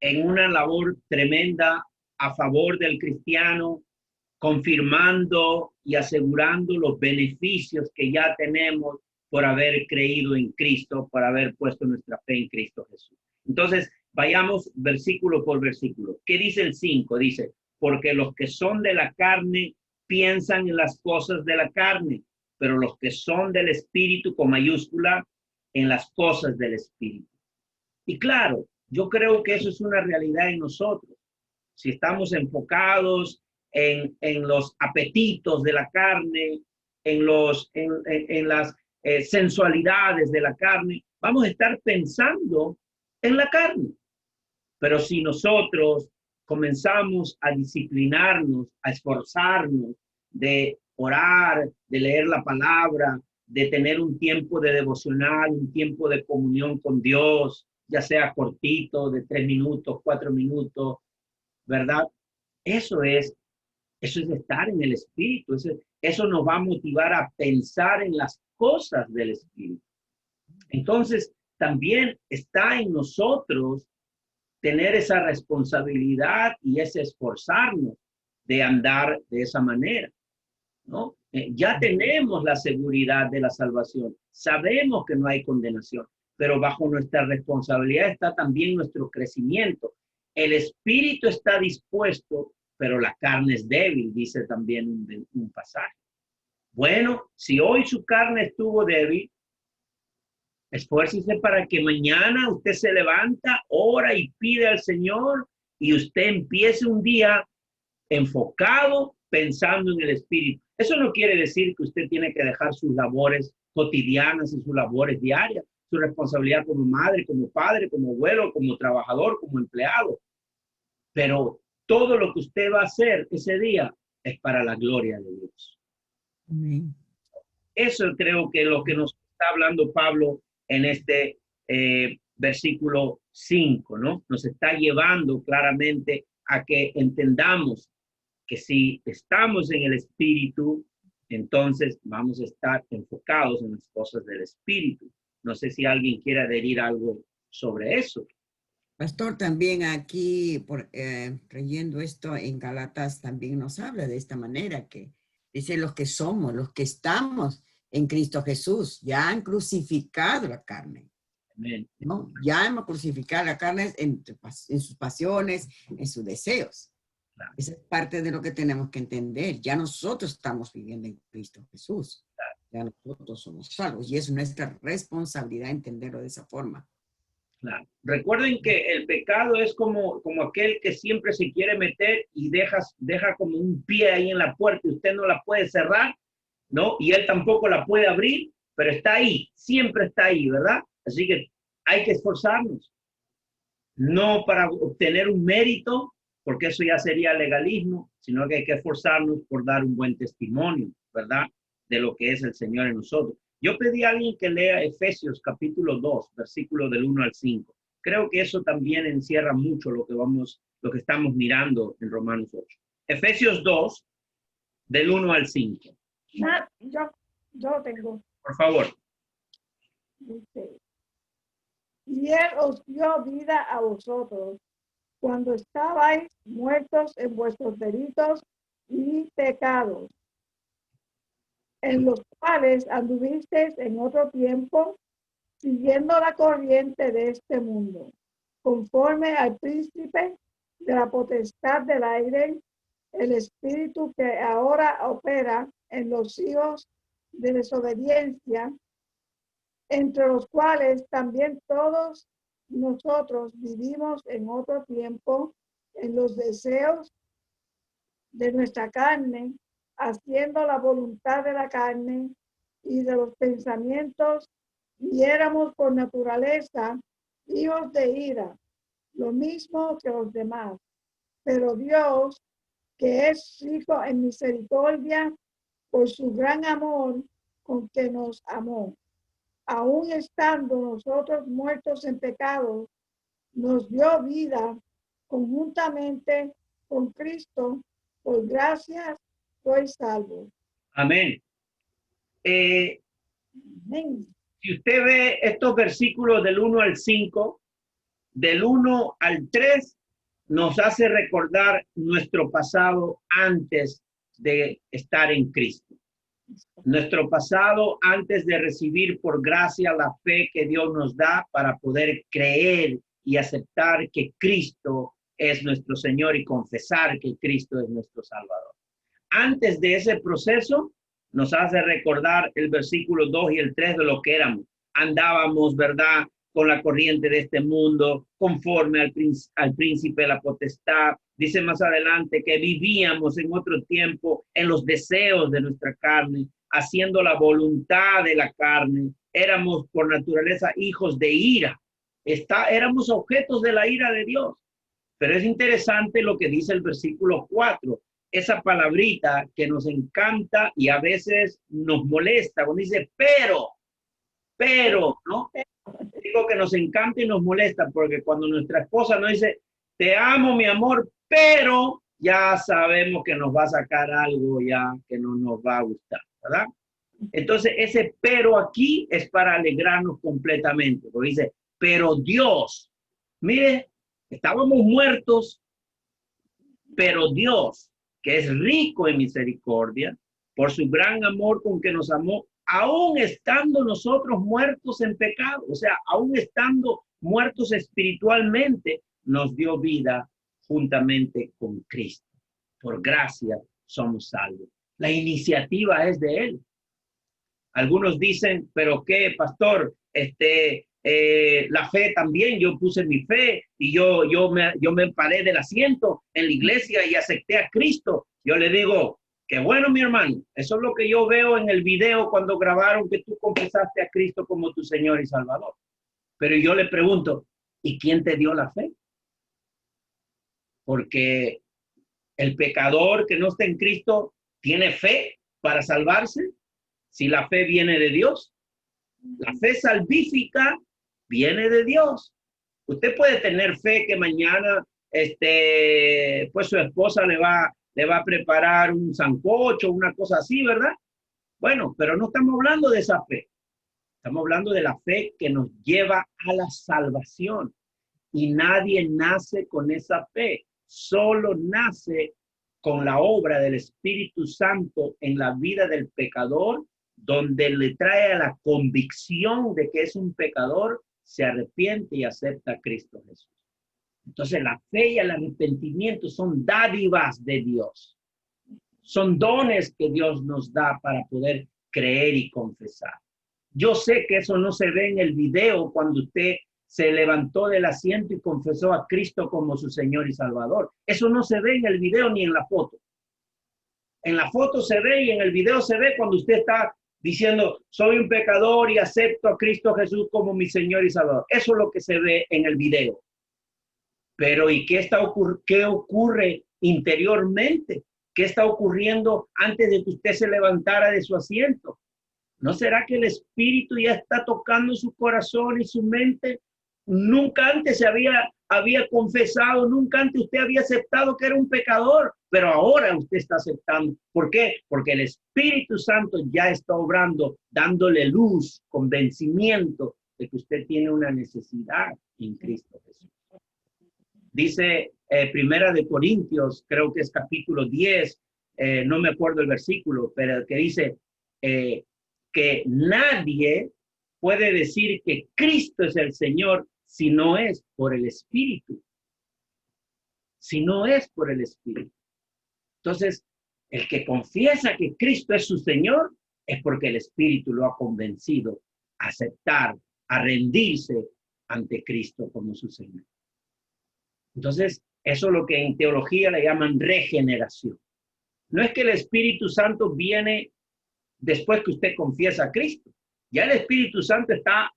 en una labor tremenda a favor del cristiano, confirmando y asegurando los beneficios que ya tenemos por haber creído en Cristo, por haber puesto nuestra fe en Cristo Jesús. Entonces, vayamos versículo por versículo. ¿Qué dice el 5? Dice, porque los que son de la carne piensan en las cosas de la carne, pero los que son del Espíritu, con mayúscula, en las cosas del Espíritu. Y claro, yo creo que eso es una realidad en nosotros. Si estamos enfocados en los apetitos de la carne, en las sensualidades de la carne, vamos a estar pensando en la carne. Pero si nosotros comenzamos a disciplinarnos, a esforzarnos de orar, de leer la palabra, de tener un tiempo de devocional, un tiempo de comunión con Dios, ya sea cortito, de 3 minutos, 4 minutos, ¿verdad? Eso es estar en el Espíritu. Eso nos va a motivar a pensar en las cosas del Espíritu. Entonces, también está en nosotros tener esa responsabilidad y ese esforzarnos de andar de esa manera, ¿no? Ya tenemos la seguridad de la salvación. Sabemos que no hay condenación, pero bajo nuestra responsabilidad está también nuestro crecimiento. El espíritu está dispuesto, pero la carne es débil, dice también un pasaje. Bueno, si hoy su carne estuvo débil, esfuércese para que mañana usted se levanta, ora y pide al Señor y usted empiece un día enfocado, pensando en el Espíritu. Eso no quiere decir que usted tiene que dejar sus labores cotidianas y sus labores diarias, su responsabilidad como madre, como padre, como abuelo, como trabajador, como empleado. Pero todo lo que usted va a hacer ese día es para la gloria de Dios. Amén. Eso creo que es lo que nos está hablando Pablo en este versículo 5, ¿no? Nos está llevando claramente a que entendamos que si estamos en el Espíritu, entonces vamos a estar enfocados en las cosas del Espíritu. No sé si alguien quiere adherir algo sobre eso. Pastor, también aquí, leyendo esto en Gálatas, también nos habla de esta manera, que dice los que somos, los que estamos en Cristo Jesús, ya han crucificado la carne. Amén. ¿No? Ya hemos crucificado la carne en sus pasiones, en sus deseos. Claro. Esa es parte de lo que tenemos que entender. Ya nosotros estamos viviendo en Cristo Jesús. Claro. Ya nosotros somos salvos y es nuestra responsabilidad entenderlo de esa forma. Claro. Recuerden que el pecado es como aquel que siempre se quiere meter y deja como un pie ahí en la puerta y usted no la puede cerrar, ¿no? Y él tampoco la puede abrir, pero está ahí, siempre está ahí, ¿verdad? Así que hay que esforzarnos, no para obtener un mérito, porque eso ya sería legalismo, sino que hay que esforzarnos por dar un buen testimonio, ¿verdad? De lo que es el Señor en nosotros. Yo pedí a alguien que lea Efesios capítulo 2, versículos del 1 al 5. Creo que eso también encierra mucho lo que estamos mirando en Romanos 8. Efesios 2, del 1 al 5. Yo tengo. Por favor. Dice, y Él os dio vida a vosotros cuando estabais muertos en vuestros delitos y pecados, en los cuales anduvisteis en otro tiempo, siguiendo la corriente de este mundo, conforme al príncipe de la potestad del aire, el espíritu que ahora opera en los hijos de desobediencia, entre los cuales también todos nosotros vivimos en otro tiempo en los deseos de nuestra carne, haciendo la voluntad de la carne y de los pensamientos, y éramos por naturaleza hijos de ira, lo mismo que los demás. Pero Dios, que es rico en misericordia, por su gran amor con que nos amó, aun estando nosotros muertos en pecado, nos dio vida conjuntamente con Cristo. Por gracia soy salvo. Amén. Amén. Si usted ve estos versículos del 1 al 5, del 1 al 3, nos hace recordar nuestro pasado antes de estar en Cristo. Nuestro pasado antes de recibir por gracia la fe que Dios nos da para poder creer y aceptar que Cristo es nuestro Señor y confesar que Cristo es nuestro Salvador. Antes de ese proceso, nos hace recordar el versículo 2 y el 3 de lo que éramos. Andábamos, ¿verdad?, con la corriente de este mundo, conforme al príncipe de la potestad. Dice más adelante que vivíamos en otro tiempo en los deseos de nuestra carne, haciendo la voluntad de la carne. Éramos por naturaleza hijos de ira. Éramos objetos de la ira de Dios. Pero es interesante lo que dice el versículo 4. Esa palabrita que nos encanta y a veces nos molesta, cuando dice pero, ¿no? Digo que nos encanta y nos molesta porque cuando nuestra esposa nos dice, te amo, mi amor, pero ya sabemos que nos va a sacar algo ya que no nos va a gustar, ¿verdad? Entonces ese pero aquí es para alegrarnos completamente, porque dice, pero Dios, mire, estábamos muertos, pero Dios, que es rico en misericordia, por su gran amor con que nos amó, aún estando nosotros muertos en pecado, o sea, aún estando muertos espiritualmente, nos dio vida juntamente con Cristo. Por gracia somos salvos. La iniciativa es de Él. Algunos dicen, pero qué, pastor, la fe también, yo puse mi fe y yo me paré del asiento en la iglesia y acepté a Cristo. Yo le digo, qué bueno, mi hermano, eso es lo que yo veo en el video cuando grabaron que tú confesaste a Cristo como tu Señor y Salvador. Pero yo le pregunto, ¿y quién te dio la fe? Porque el pecador que no está en Cristo tiene fe para salvarse. Si la fe viene de Dios, la fe salvífica viene de Dios. Usted puede tener fe que mañana, pues su esposa le va a preparar un sancocho, una cosa así, ¿verdad? Bueno, pero no estamos hablando de esa fe. Estamos hablando de la fe que nos lleva a la salvación. Y nadie nace con esa fe. Solo nace con la obra del Espíritu Santo en la vida del pecador, donde le trae a la convicción de que es un pecador, se arrepiente y acepta a Cristo Jesús. Entonces la fe y el arrepentimiento son dádivas de Dios. Son dones que Dios nos da para poder creer y confesar. Yo sé que eso no se ve en el video cuando usted se levantó del asiento y confesó a Cristo como su Señor y Salvador. Eso no se ve en el video ni en la foto. En la foto se ve y en el video se ve cuando usted está diciendo, soy un pecador y acepto a Cristo Jesús como mi Señor y Salvador. Eso es lo que se ve en el video. Pero ¿y qué ocurre interiormente? ¿Qué está ocurriendo antes de que usted se levantara de su asiento? ¿No será que el Espíritu ya está tocando su corazón y su mente? Nunca antes se había confesado, nunca antes usted había aceptado que era un pecador, pero ahora usted está aceptando. ¿Por qué? Porque el Espíritu Santo ya está obrando, dándole luz, convencimiento de que usted tiene una necesidad en Cristo Jesús. Dice Primera de Corintios, creo que es capítulo 10, no me acuerdo el versículo, pero que dice que nadie puede decir que Cristo es el Señor si no es por el Espíritu. Si no es por el Espíritu. Entonces, el que confiesa que Cristo es su Señor es porque el Espíritu lo ha convencido a aceptar, a rendirse ante Cristo como su Señor. Entonces, eso es lo que en teología le llaman regeneración. No es que el Espíritu Santo viene después que usted confiesa a Cristo. Ya el Espíritu Santo está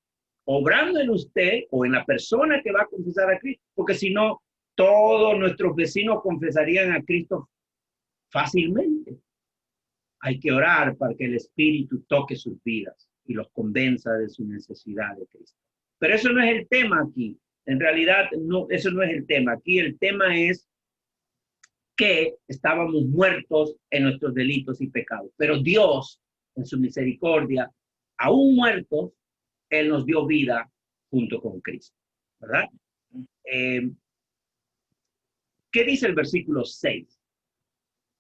obrando en usted o en la persona que va a confesar a Cristo, porque si no, todos nuestros vecinos confesarían a Cristo fácilmente. Hay que orar para que el Espíritu toque sus vidas y los convenza de su necesidad de Cristo. Pero eso no es el tema aquí. En realidad, no, eso no es el tema. Aquí el tema es que estábamos muertos en nuestros delitos y pecados. Pero Dios, en su misericordia, aún muertos, Él nos dio vida junto con Cristo. ¿Verdad? ¿Qué dice el versículo 6?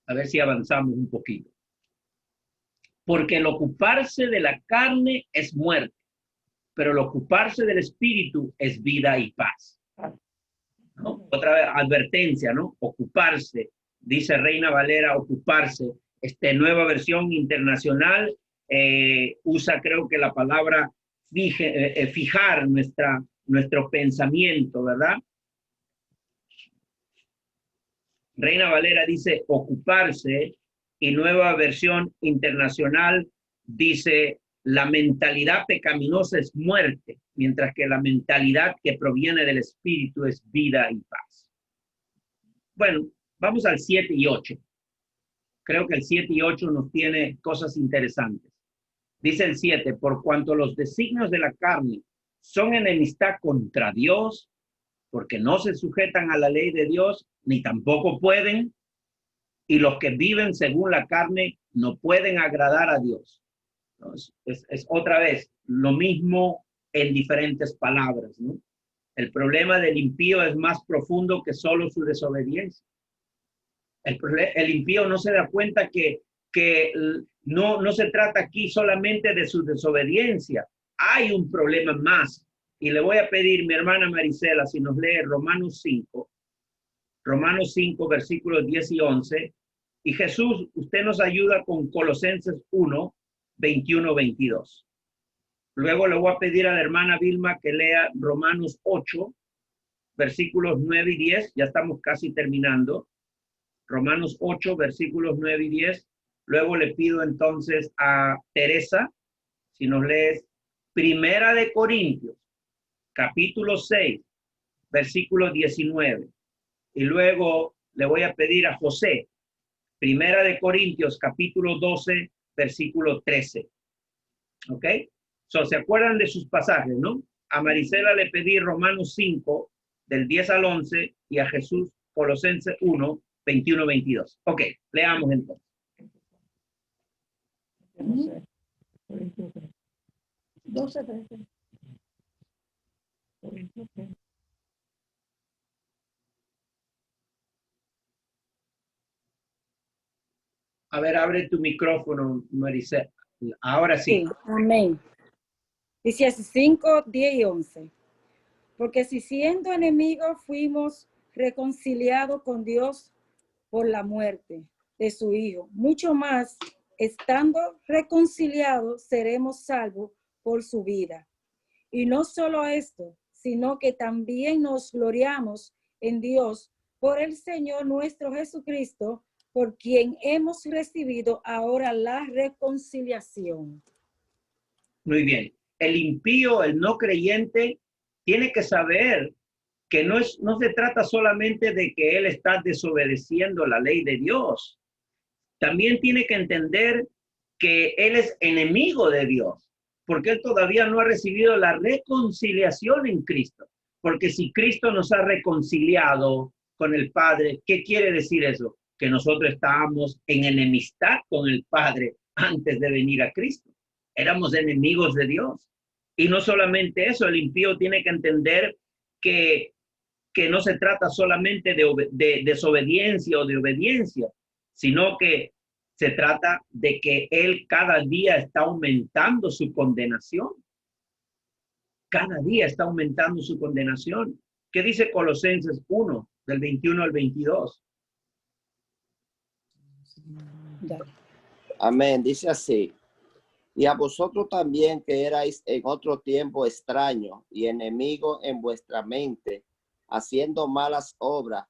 A ver si avanzamos un poquito. Porque el ocuparse de la carne es muerte, pero el ocuparse del Espíritu es vida y paz. ¿No? Otra vez, advertencia, ¿no? Ocuparse, dice Reina Valera, ocuparse. Nueva versión internacional usa, creo que la palabra fijar nuestro pensamiento, ¿verdad? Reina Valera dice ocuparse y Nueva versión internacional dice la mentalidad pecaminosa es muerte, mientras que la mentalidad que proviene del Espíritu es vida y paz. Bueno, vamos al 7 y 8. Creo que el 7 y 8 nos tiene cosas interesantes. Dice el 7, por cuanto los designios de la carne son enemistad contra Dios, porque no se sujetan a la ley de Dios, ni tampoco pueden, y los que viven según la carne no pueden agradar a Dios. ¿No? Es otra vez lo mismo en diferentes palabras, ¿no? El problema del impío es más profundo que solo su desobediencia. El impío no se da cuenta que no se trata aquí solamente de su desobediencia. Hay un problema más. Y le voy a pedir, mi hermana Marisela, si nos lee Romanos 5, versículos 10 y 11. Y Jesús, usted nos ayuda con Colosenses 1, 21, 22. Luego le voy a pedir a la hermana Vilma que lea Romanos 8, versículos 9 y 10. Ya estamos casi terminando. Romanos 8, versículos 9 y 10. Luego le pido entonces a Teresa, si nos lees Primera de Corintios, capítulo 6, versículo 19. Y luego le voy a pedir a José, Primera de Corintios, capítulo 12, versículo 13. ¿Ok? ¿Se acuerdan de sus pasajes, no? A Marisela le pedí Romanos 5, del 10 al 11, y a Jesús, Colosenses 1, 21, 22. Ok, leamos entonces. 12, 13. A ver, abre tu micrófono, Marisela. Ahora sí. Sí, amén. Dice así 5, 10 y 11. Porque si siendo enemigos fuimos reconciliados con Dios por la muerte de su Hijo, mucho más, estando reconciliados, seremos salvos por su vida. Y no solo esto, sino que también nos gloriamos en Dios por el Señor nuestro Jesucristo, por quien hemos recibido ahora la reconciliación. Muy bien. El impío, el no creyente, tiene que saber que no se trata solamente de que él está desobedeciendo la ley de Dios. También tiene que entender que él es enemigo de Dios, porque él todavía no ha recibido la reconciliación en Cristo. Porque si Cristo nos ha reconciliado con el Padre, ¿qué quiere decir eso? Que nosotros estábamos en enemistad con el Padre antes de venir a Cristo. Éramos enemigos de Dios. Y no solamente eso, el impío tiene que entender que no se trata solamente de desobediencia o de obediencia, sino que se trata de que él cada día está aumentando su condenación. Cada día está aumentando su condenación. ¿Qué dice Colosenses 1, del 21 al 22? Amén. Dice así. Y a vosotros también que erais en otro tiempo extraños y enemigos en vuestra mente, haciendo malas obras,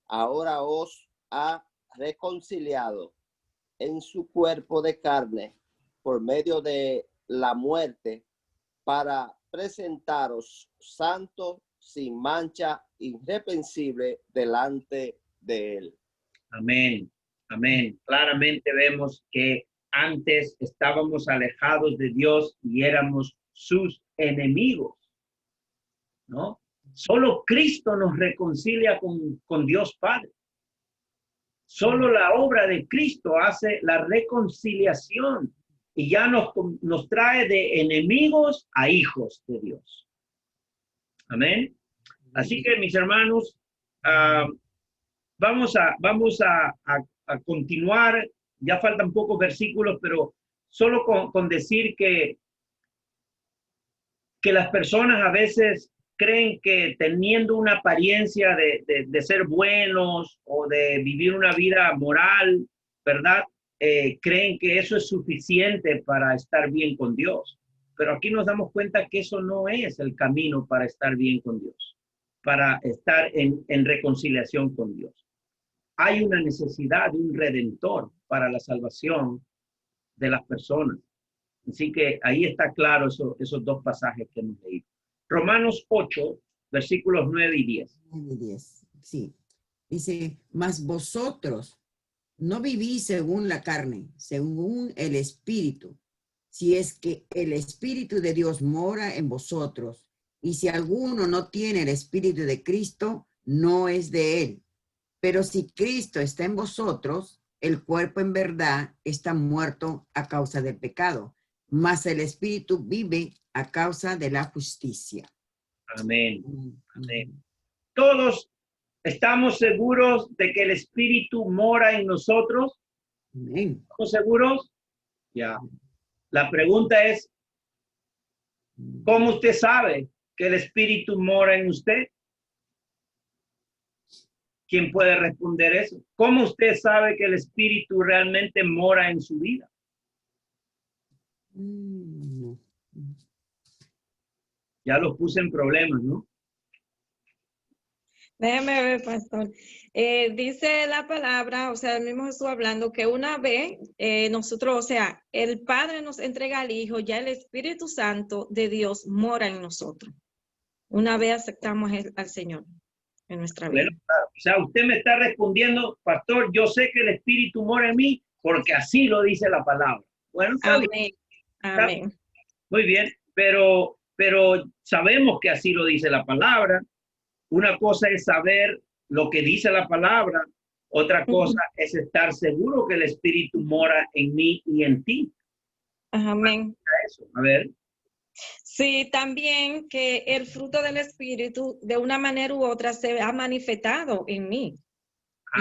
ahora os ha reconciliado en su cuerpo de carne por medio de la muerte, para presentaros santos, sin mancha, irreprensible delante de él. Amén. Amén. Claramente vemos que antes estábamos alejados de Dios y éramos sus enemigos, ¿no? Solo Cristo nos reconcilia con Dios Padre. Solo la obra de Cristo hace la reconciliación y ya nos trae de enemigos a hijos de Dios. Amén. Así que, mis hermanos, vamos a continuar. Ya faltan pocos versículos, pero solo con decir que las personas a veces creen que teniendo una apariencia de ser buenos o de vivir una vida moral, ¿verdad? Creen que eso es suficiente para estar bien con Dios. Pero aquí nos damos cuenta que eso no es el camino para estar bien con Dios, para estar en reconciliación con Dios. Hay una necesidad de un redentor para la salvación de las personas. Así que ahí está claro esos dos pasajes que hemos leído. Romanos 8, versículos 9 y 10. 9 y 10, sí. Dice, mas vosotros no vivís según la carne, según el Espíritu. Si es que el Espíritu de Dios mora en vosotros, y si alguno no tiene el Espíritu de Cristo, no es de él. Pero si Cristo está en vosotros, el cuerpo en verdad está muerto a causa del pecado, mas el espíritu vive a causa de la justicia. Amén. Amén. Todos estamos seguros de que el espíritu mora en nosotros. Amén. ¿Estamos seguros? Ya. La pregunta es, ¿cómo usted sabe que el espíritu mora en usted? ¿Quién puede responder eso? ¿Cómo usted sabe que el espíritu realmente mora en su vida? Ya los puse en problemas, ¿no? Déjeme ver, pastor. Dice la palabra, o sea, el mismo Jesús hablando que una vez nosotros, o sea, el Padre nos entrega al Hijo, ya el Espíritu Santo de Dios mora en nosotros. Una vez aceptamos al Señor en nuestra vida. Bueno, claro. O sea, usted me está respondiendo, pastor, yo sé que el espíritu mora en mí porque así lo dice la palabra. Bueno, Amén. bien. Amén. Muy bien, pero sabemos que así lo dice la palabra. Una cosa es saber lo que dice la palabra, otra cosa es estar seguro que el espíritu mora en mí y en ti. Amén. Eso, a ver. Sí, también que el fruto del Espíritu de una manera u otra se ha manifestado en mí.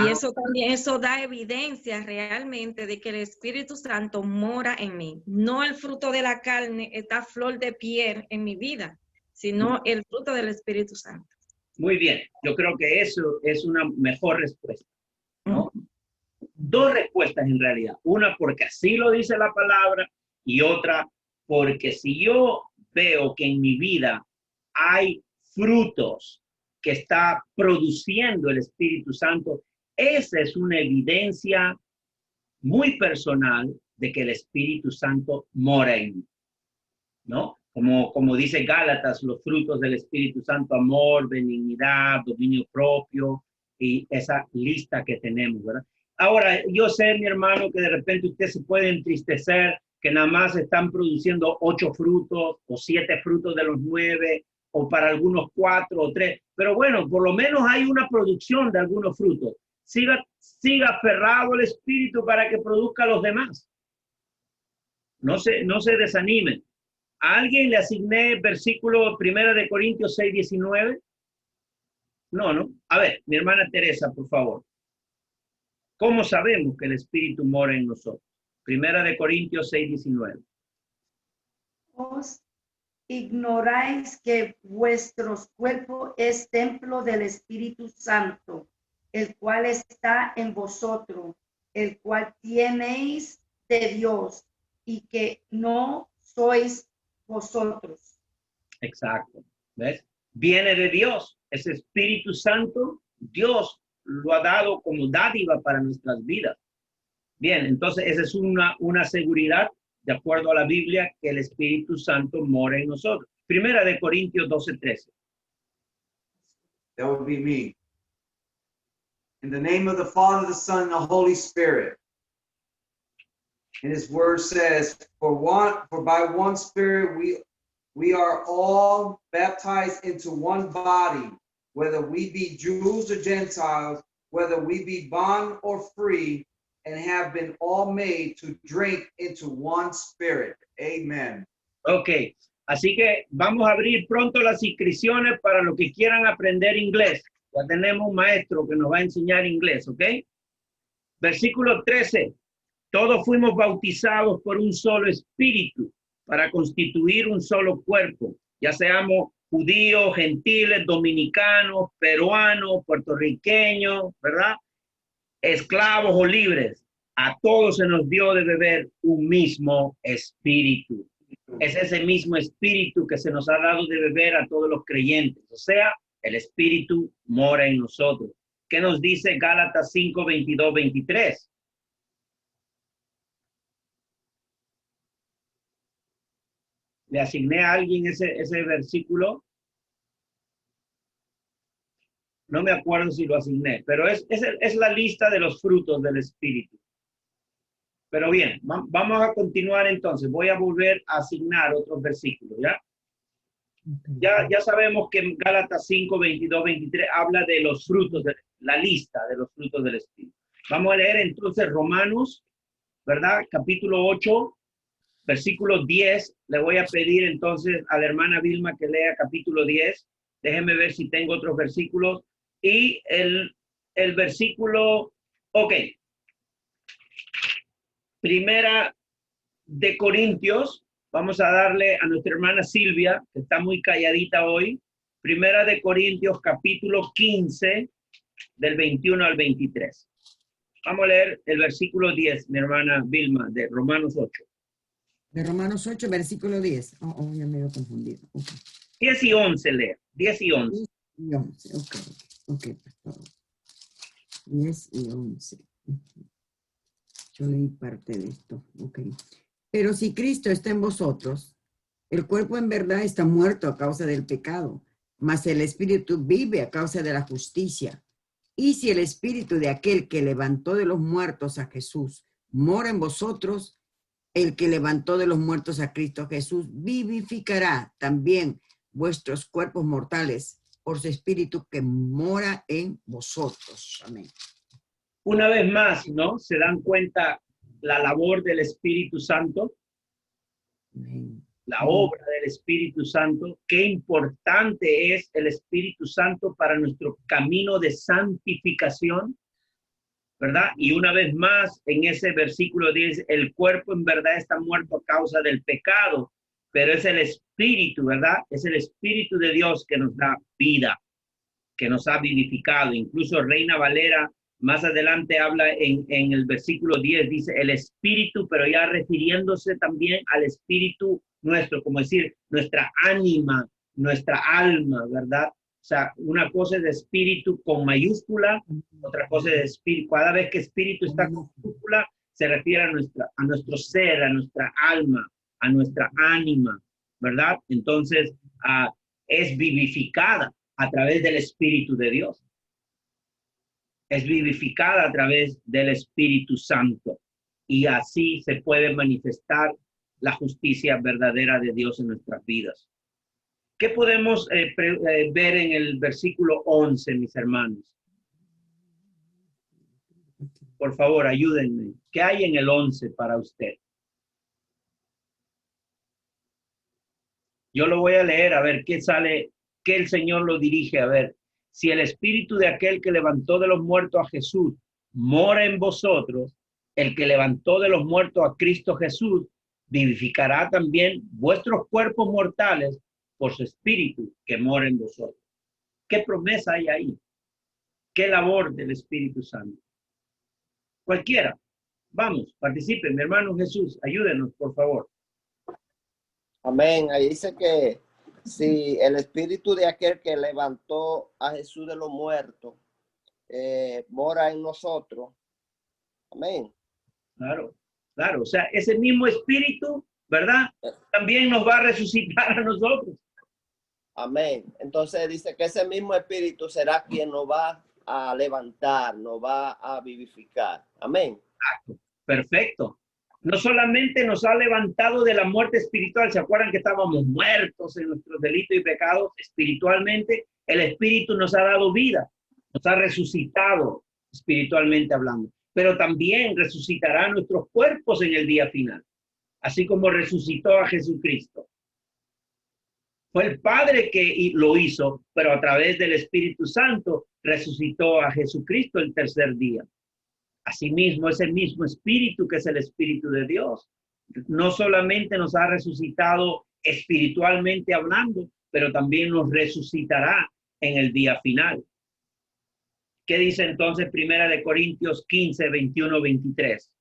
Y eso también, eso da evidencia realmente de que el Espíritu Santo mora en mí. No el fruto de la carne, esta flor de piel en mi vida, sino el fruto del Espíritu Santo. Muy bien, yo creo que eso es una mejor respuesta, ¿no? Dos respuestas en realidad. Una porque así lo dice la palabra y otra porque si yo veo que en mi vida hay frutos que está produciendo el Espíritu Santo, esa es una evidencia muy personal de que el Espíritu Santo mora en mí, ¿no? Como dice Gálatas, los frutos del Espíritu Santo, amor, benignidad, dominio propio y esa lista que tenemos, ¿verdad? Ahora, yo sé, mi hermano, que de repente usted se puede entristecer que nada más están produciendo 8 frutos o 7 frutos de los 9 o para algunos 4 o 3, pero bueno, por lo menos hay una producción de algunos frutos. Siga aferrado al Espíritu para que produzca los demás. No se desanimen. ¿A alguien le asigné versículo 1 de Corintios 6, 19? No. A ver, mi hermana Teresa, por favor. ¿Cómo sabemos que el Espíritu mora en nosotros? 1 de Corintios 6, 19. ¿Os ignoráis que vuestros cuerpos es templo del Espíritu Santo, el cual está en vosotros, el cual tenéis de Dios, y que no sois vosotros? Exacto. ¿Ves? Viene de Dios. Ese Espíritu Santo, Dios lo ha dado como dádiva para nuestras vidas. Bien, entonces esa es una seguridad, de acuerdo a la Biblia, que el Espíritu Santo mora en nosotros. 1 de Corintios 12, 13. That would be me. In the name of the Father, the Son, and the Holy Spirit. And his word says, for by one Spirit we are all baptized into one body, whether we be Jews or Gentiles, whether we be bond or free, and have been all made to drink into one Spirit. Amen. Ok, así que vamos a abrir pronto las inscripciones para los que quieran aprender inglés. Ya tenemos un maestro que nos va a enseñar inglés, ¿ok? Versículo 13. Todos fuimos bautizados por un solo espíritu para constituir un solo cuerpo, ya seamos judíos, gentiles, dominicanos, peruanos, puertorriqueños, ¿verdad? Esclavos o libres. A todos se nos dio de beber un mismo espíritu. Es ese mismo espíritu que se nos ha dado de beber a todos los creyentes. O sea, el espíritu mora en nosotros. ¿Qué nos dice Gálatas 5, 22, 23? ¿Le asigné a alguien ese versículo? No me acuerdo si lo asigné, pero es la lista de los frutos del Espíritu. Pero bien, vamos a continuar entonces. Voy a volver a asignar otros versículos, ¿ya? Ya sabemos que Gálatas 5, 22, 23 habla de los frutos, de la lista de los frutos del Espíritu. Vamos a leer entonces Romanos, ¿verdad? Capítulo 8, versículo 10. Le voy a pedir entonces a la hermana Vilma que lea capítulo 10. Déjenme ver si tengo otros versículos. Y el versículo, ok. Primera de Corintios, vamos a darle a nuestra hermana Silvia, que está muy calladita hoy. Primera de Corintios, capítulo 15, del 21 al 23. Vamos a leer el versículo 10, mi hermana Vilma, de Romanos 8. De Romanos 8, versículo 10. Ya me he confundido. Okay. 10 y 11, lea. 10 y 11. 10 y 11, ok, pastor. 10 y 11. Yo leí parte de esto, ok. Pero si Cristo está en vosotros, el cuerpo en verdad está muerto a causa del pecado, mas el espíritu vive a causa de la justicia. Y si el espíritu de aquel que levantó de los muertos a Jesús mora en vosotros, el que levantó de los muertos a Cristo Jesús vivificará también vuestros cuerpos mortales por su espíritu que mora en vosotros. Amén. Una vez más, ¿no? ¿Se dan cuenta la labor del Espíritu Santo? Amén. La obra del Espíritu Santo. Qué importante es el Espíritu Santo para nuestro camino de santificación, ¿verdad? Y una vez más, en ese versículo dice, el cuerpo en verdad está muerto a causa del pecado, pero es el Espíritu, ¿verdad? Es el Espíritu de Dios que nos da vida, que nos ha vivificado. Incluso Reina Valera más adelante habla en el versículo 10, dice el Espíritu, pero ya refiriéndose también al Espíritu nuestro, como decir, nuestra ánima, nuestra alma, ¿verdad? O sea, una cosa es de espíritu con mayúscula, otra cosa es de espíritu. Cada vez que espíritu está con mayúscula, se refiere a nuestro ser, a nuestra alma, a nuestra ánima, ¿verdad? Entonces, es vivificada a través del Espíritu de Dios. Es vivificada a través del Espíritu Santo. Y así se puede manifestar la justicia verdadera de Dios en nuestras vidas. ¿Qué podemos ver en el versículo 11, mis hermanos? Por favor, ayúdenme. ¿Qué hay en el 11 para usted? Yo lo voy a leer, a ver qué sale, qué el Señor lo dirige. A ver, si el espíritu de aquel que levantó de los muertos a Jesús mora en vosotros, el que levantó de los muertos a Cristo Jesús vivificará también vuestros cuerpos mortales por su espíritu que mora en vosotros. ¿Qué promesa hay ahí? ¿Qué labor del Espíritu Santo? Cualquiera. Vamos, participen, mi hermano Jesús, ayúdenos, por favor. Amén. Ahí dice que si el espíritu de aquel que levantó a Jesús de los muertos mora en nosotros. Amén. Claro, claro. O sea, ese mismo espíritu, ¿verdad? También nos va a resucitar a nosotros. Amén. Entonces dice que ese mismo espíritu será quien nos va a levantar, nos va a vivificar. Amén. Exacto. Perfecto. No solamente nos ha levantado de la muerte espiritual, ¿se acuerdan que estábamos muertos en nuestros delitos y pecados espiritualmente? El Espíritu nos ha dado vida, nos ha resucitado espiritualmente hablando, pero también resucitará nuestros cuerpos en el día final, así como resucitó a Jesucristo. Fue el Padre que lo hizo, pero a través del Espíritu Santo resucitó a Jesucristo el tercer día. Asimismo, ese mismo Espíritu que es el Espíritu de Dios, no solamente nos ha resucitado espiritualmente hablando, pero también nos resucitará en el día final. ¿Qué dice entonces Primera de Corintios 15, 21, 23?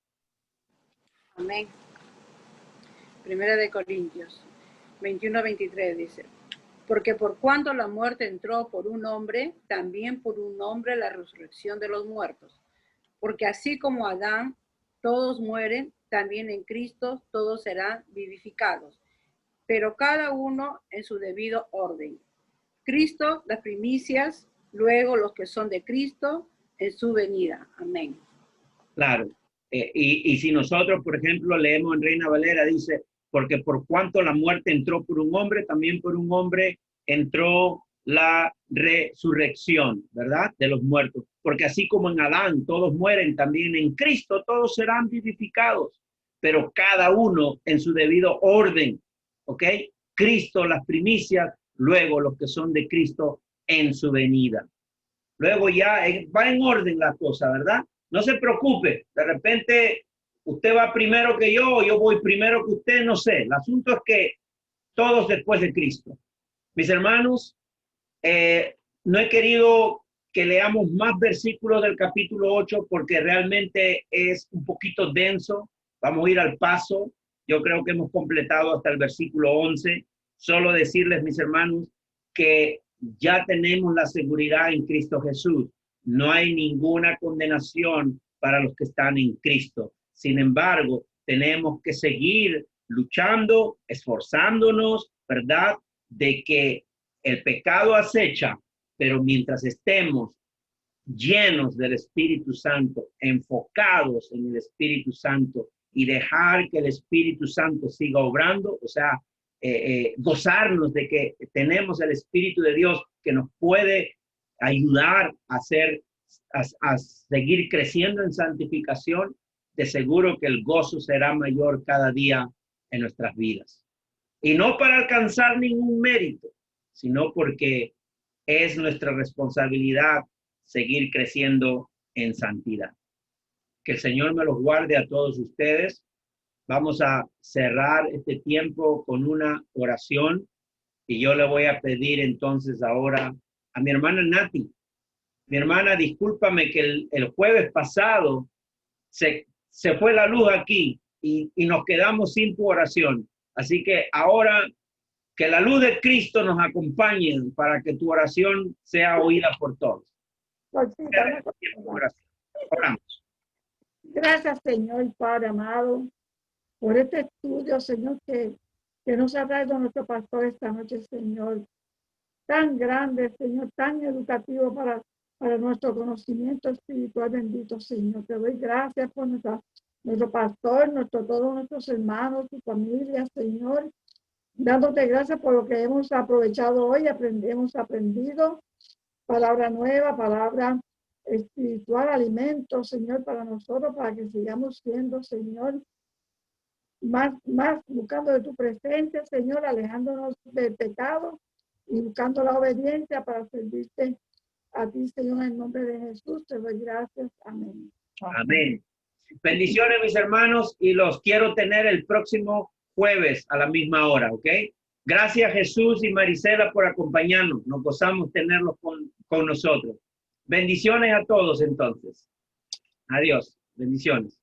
Amén. Primera de Corintios 21, 23 dice, porque por cuanto la muerte entró por un hombre, también por un hombre la resurrección de los muertos. Porque así como Adán, todos mueren, también en Cristo todos serán vivificados, pero cada uno en su debido orden. Cristo, las primicias, luego los que son de Cristo en su venida. Amén. Claro. Y si nosotros, por ejemplo, leemos en Reina Valera, dice, porque por cuanto la muerte entró por un hombre, también por un hombre entró la resurrección, ¿verdad? De los muertos. Porque así como en Adán todos mueren, también en Cristo todos serán vivificados, pero cada uno en su debido orden, ¿ok? Cristo las primicias, luego los que son de Cristo en su venida. Luego ya va en orden la cosa, ¿verdad? No se preocupe, de repente usted va primero que yo voy primero que usted, no sé. El asunto es que todos después de Cristo. Mis hermanos, no he querido que leamos más versículos del capítulo 8 porque realmente es un poquito denso. Vamos a ir al paso. Yo creo que hemos completado hasta el versículo 11. Solo decirles, mis hermanos, que ya tenemos la seguridad en Cristo Jesús. No hay ninguna condenación para los que están en Cristo. Sin embargo, tenemos que seguir luchando, esforzándonos, ¿verdad? De que el pecado acecha, pero mientras estemos llenos del Espíritu Santo, enfocados en el Espíritu Santo y dejar que el Espíritu Santo siga obrando, o sea, gozarnos de que tenemos el Espíritu de Dios que nos puede ayudar a seguir creciendo en santificación, de seguro que el gozo será mayor cada día en nuestras vidas. Y no para alcanzar ningún mérito, sino porque es nuestra responsabilidad seguir creciendo en santidad. Que el Señor me los guarde a todos ustedes. Vamos a cerrar este tiempo con una oración y yo le voy a pedir entonces ahora a mi hermana Nati. Mi hermana, discúlpame que el jueves pasado se fue la luz aquí y nos quedamos sin tu oración. Así que ahora que la luz de Cristo nos acompañe para que tu oración sea oída por todos. Oramos. Gracias, Señor, Padre amado, por este estudio, Señor, que nos ha traído nuestro pastor esta noche, Señor. Tan grande, Señor, tan educativo para nuestro conocimiento espiritual, bendito Señor. Te doy gracias por nuestro pastor, todos nuestros hermanos, tu familia, Señor. Dándote gracias por lo que hemos aprovechado hoy, hemos aprendido palabra nueva, palabra espiritual, alimento, Señor, para nosotros, para que sigamos siendo, Señor, más buscando de tu presencia, Señor, alejándonos del pecado y buscando la obediencia para servirte a ti, Señor, en el nombre de Jesús. Te doy gracias. Amén. Amén. Bendiciones, mis hermanos, y los quiero tener el próximo jueves a la misma hora, ¿ok? Gracias, Jesús y Marisela, por acompañarnos. Nos gozamos tenerlos con nosotros. Bendiciones a todos, entonces. Adiós. Bendiciones.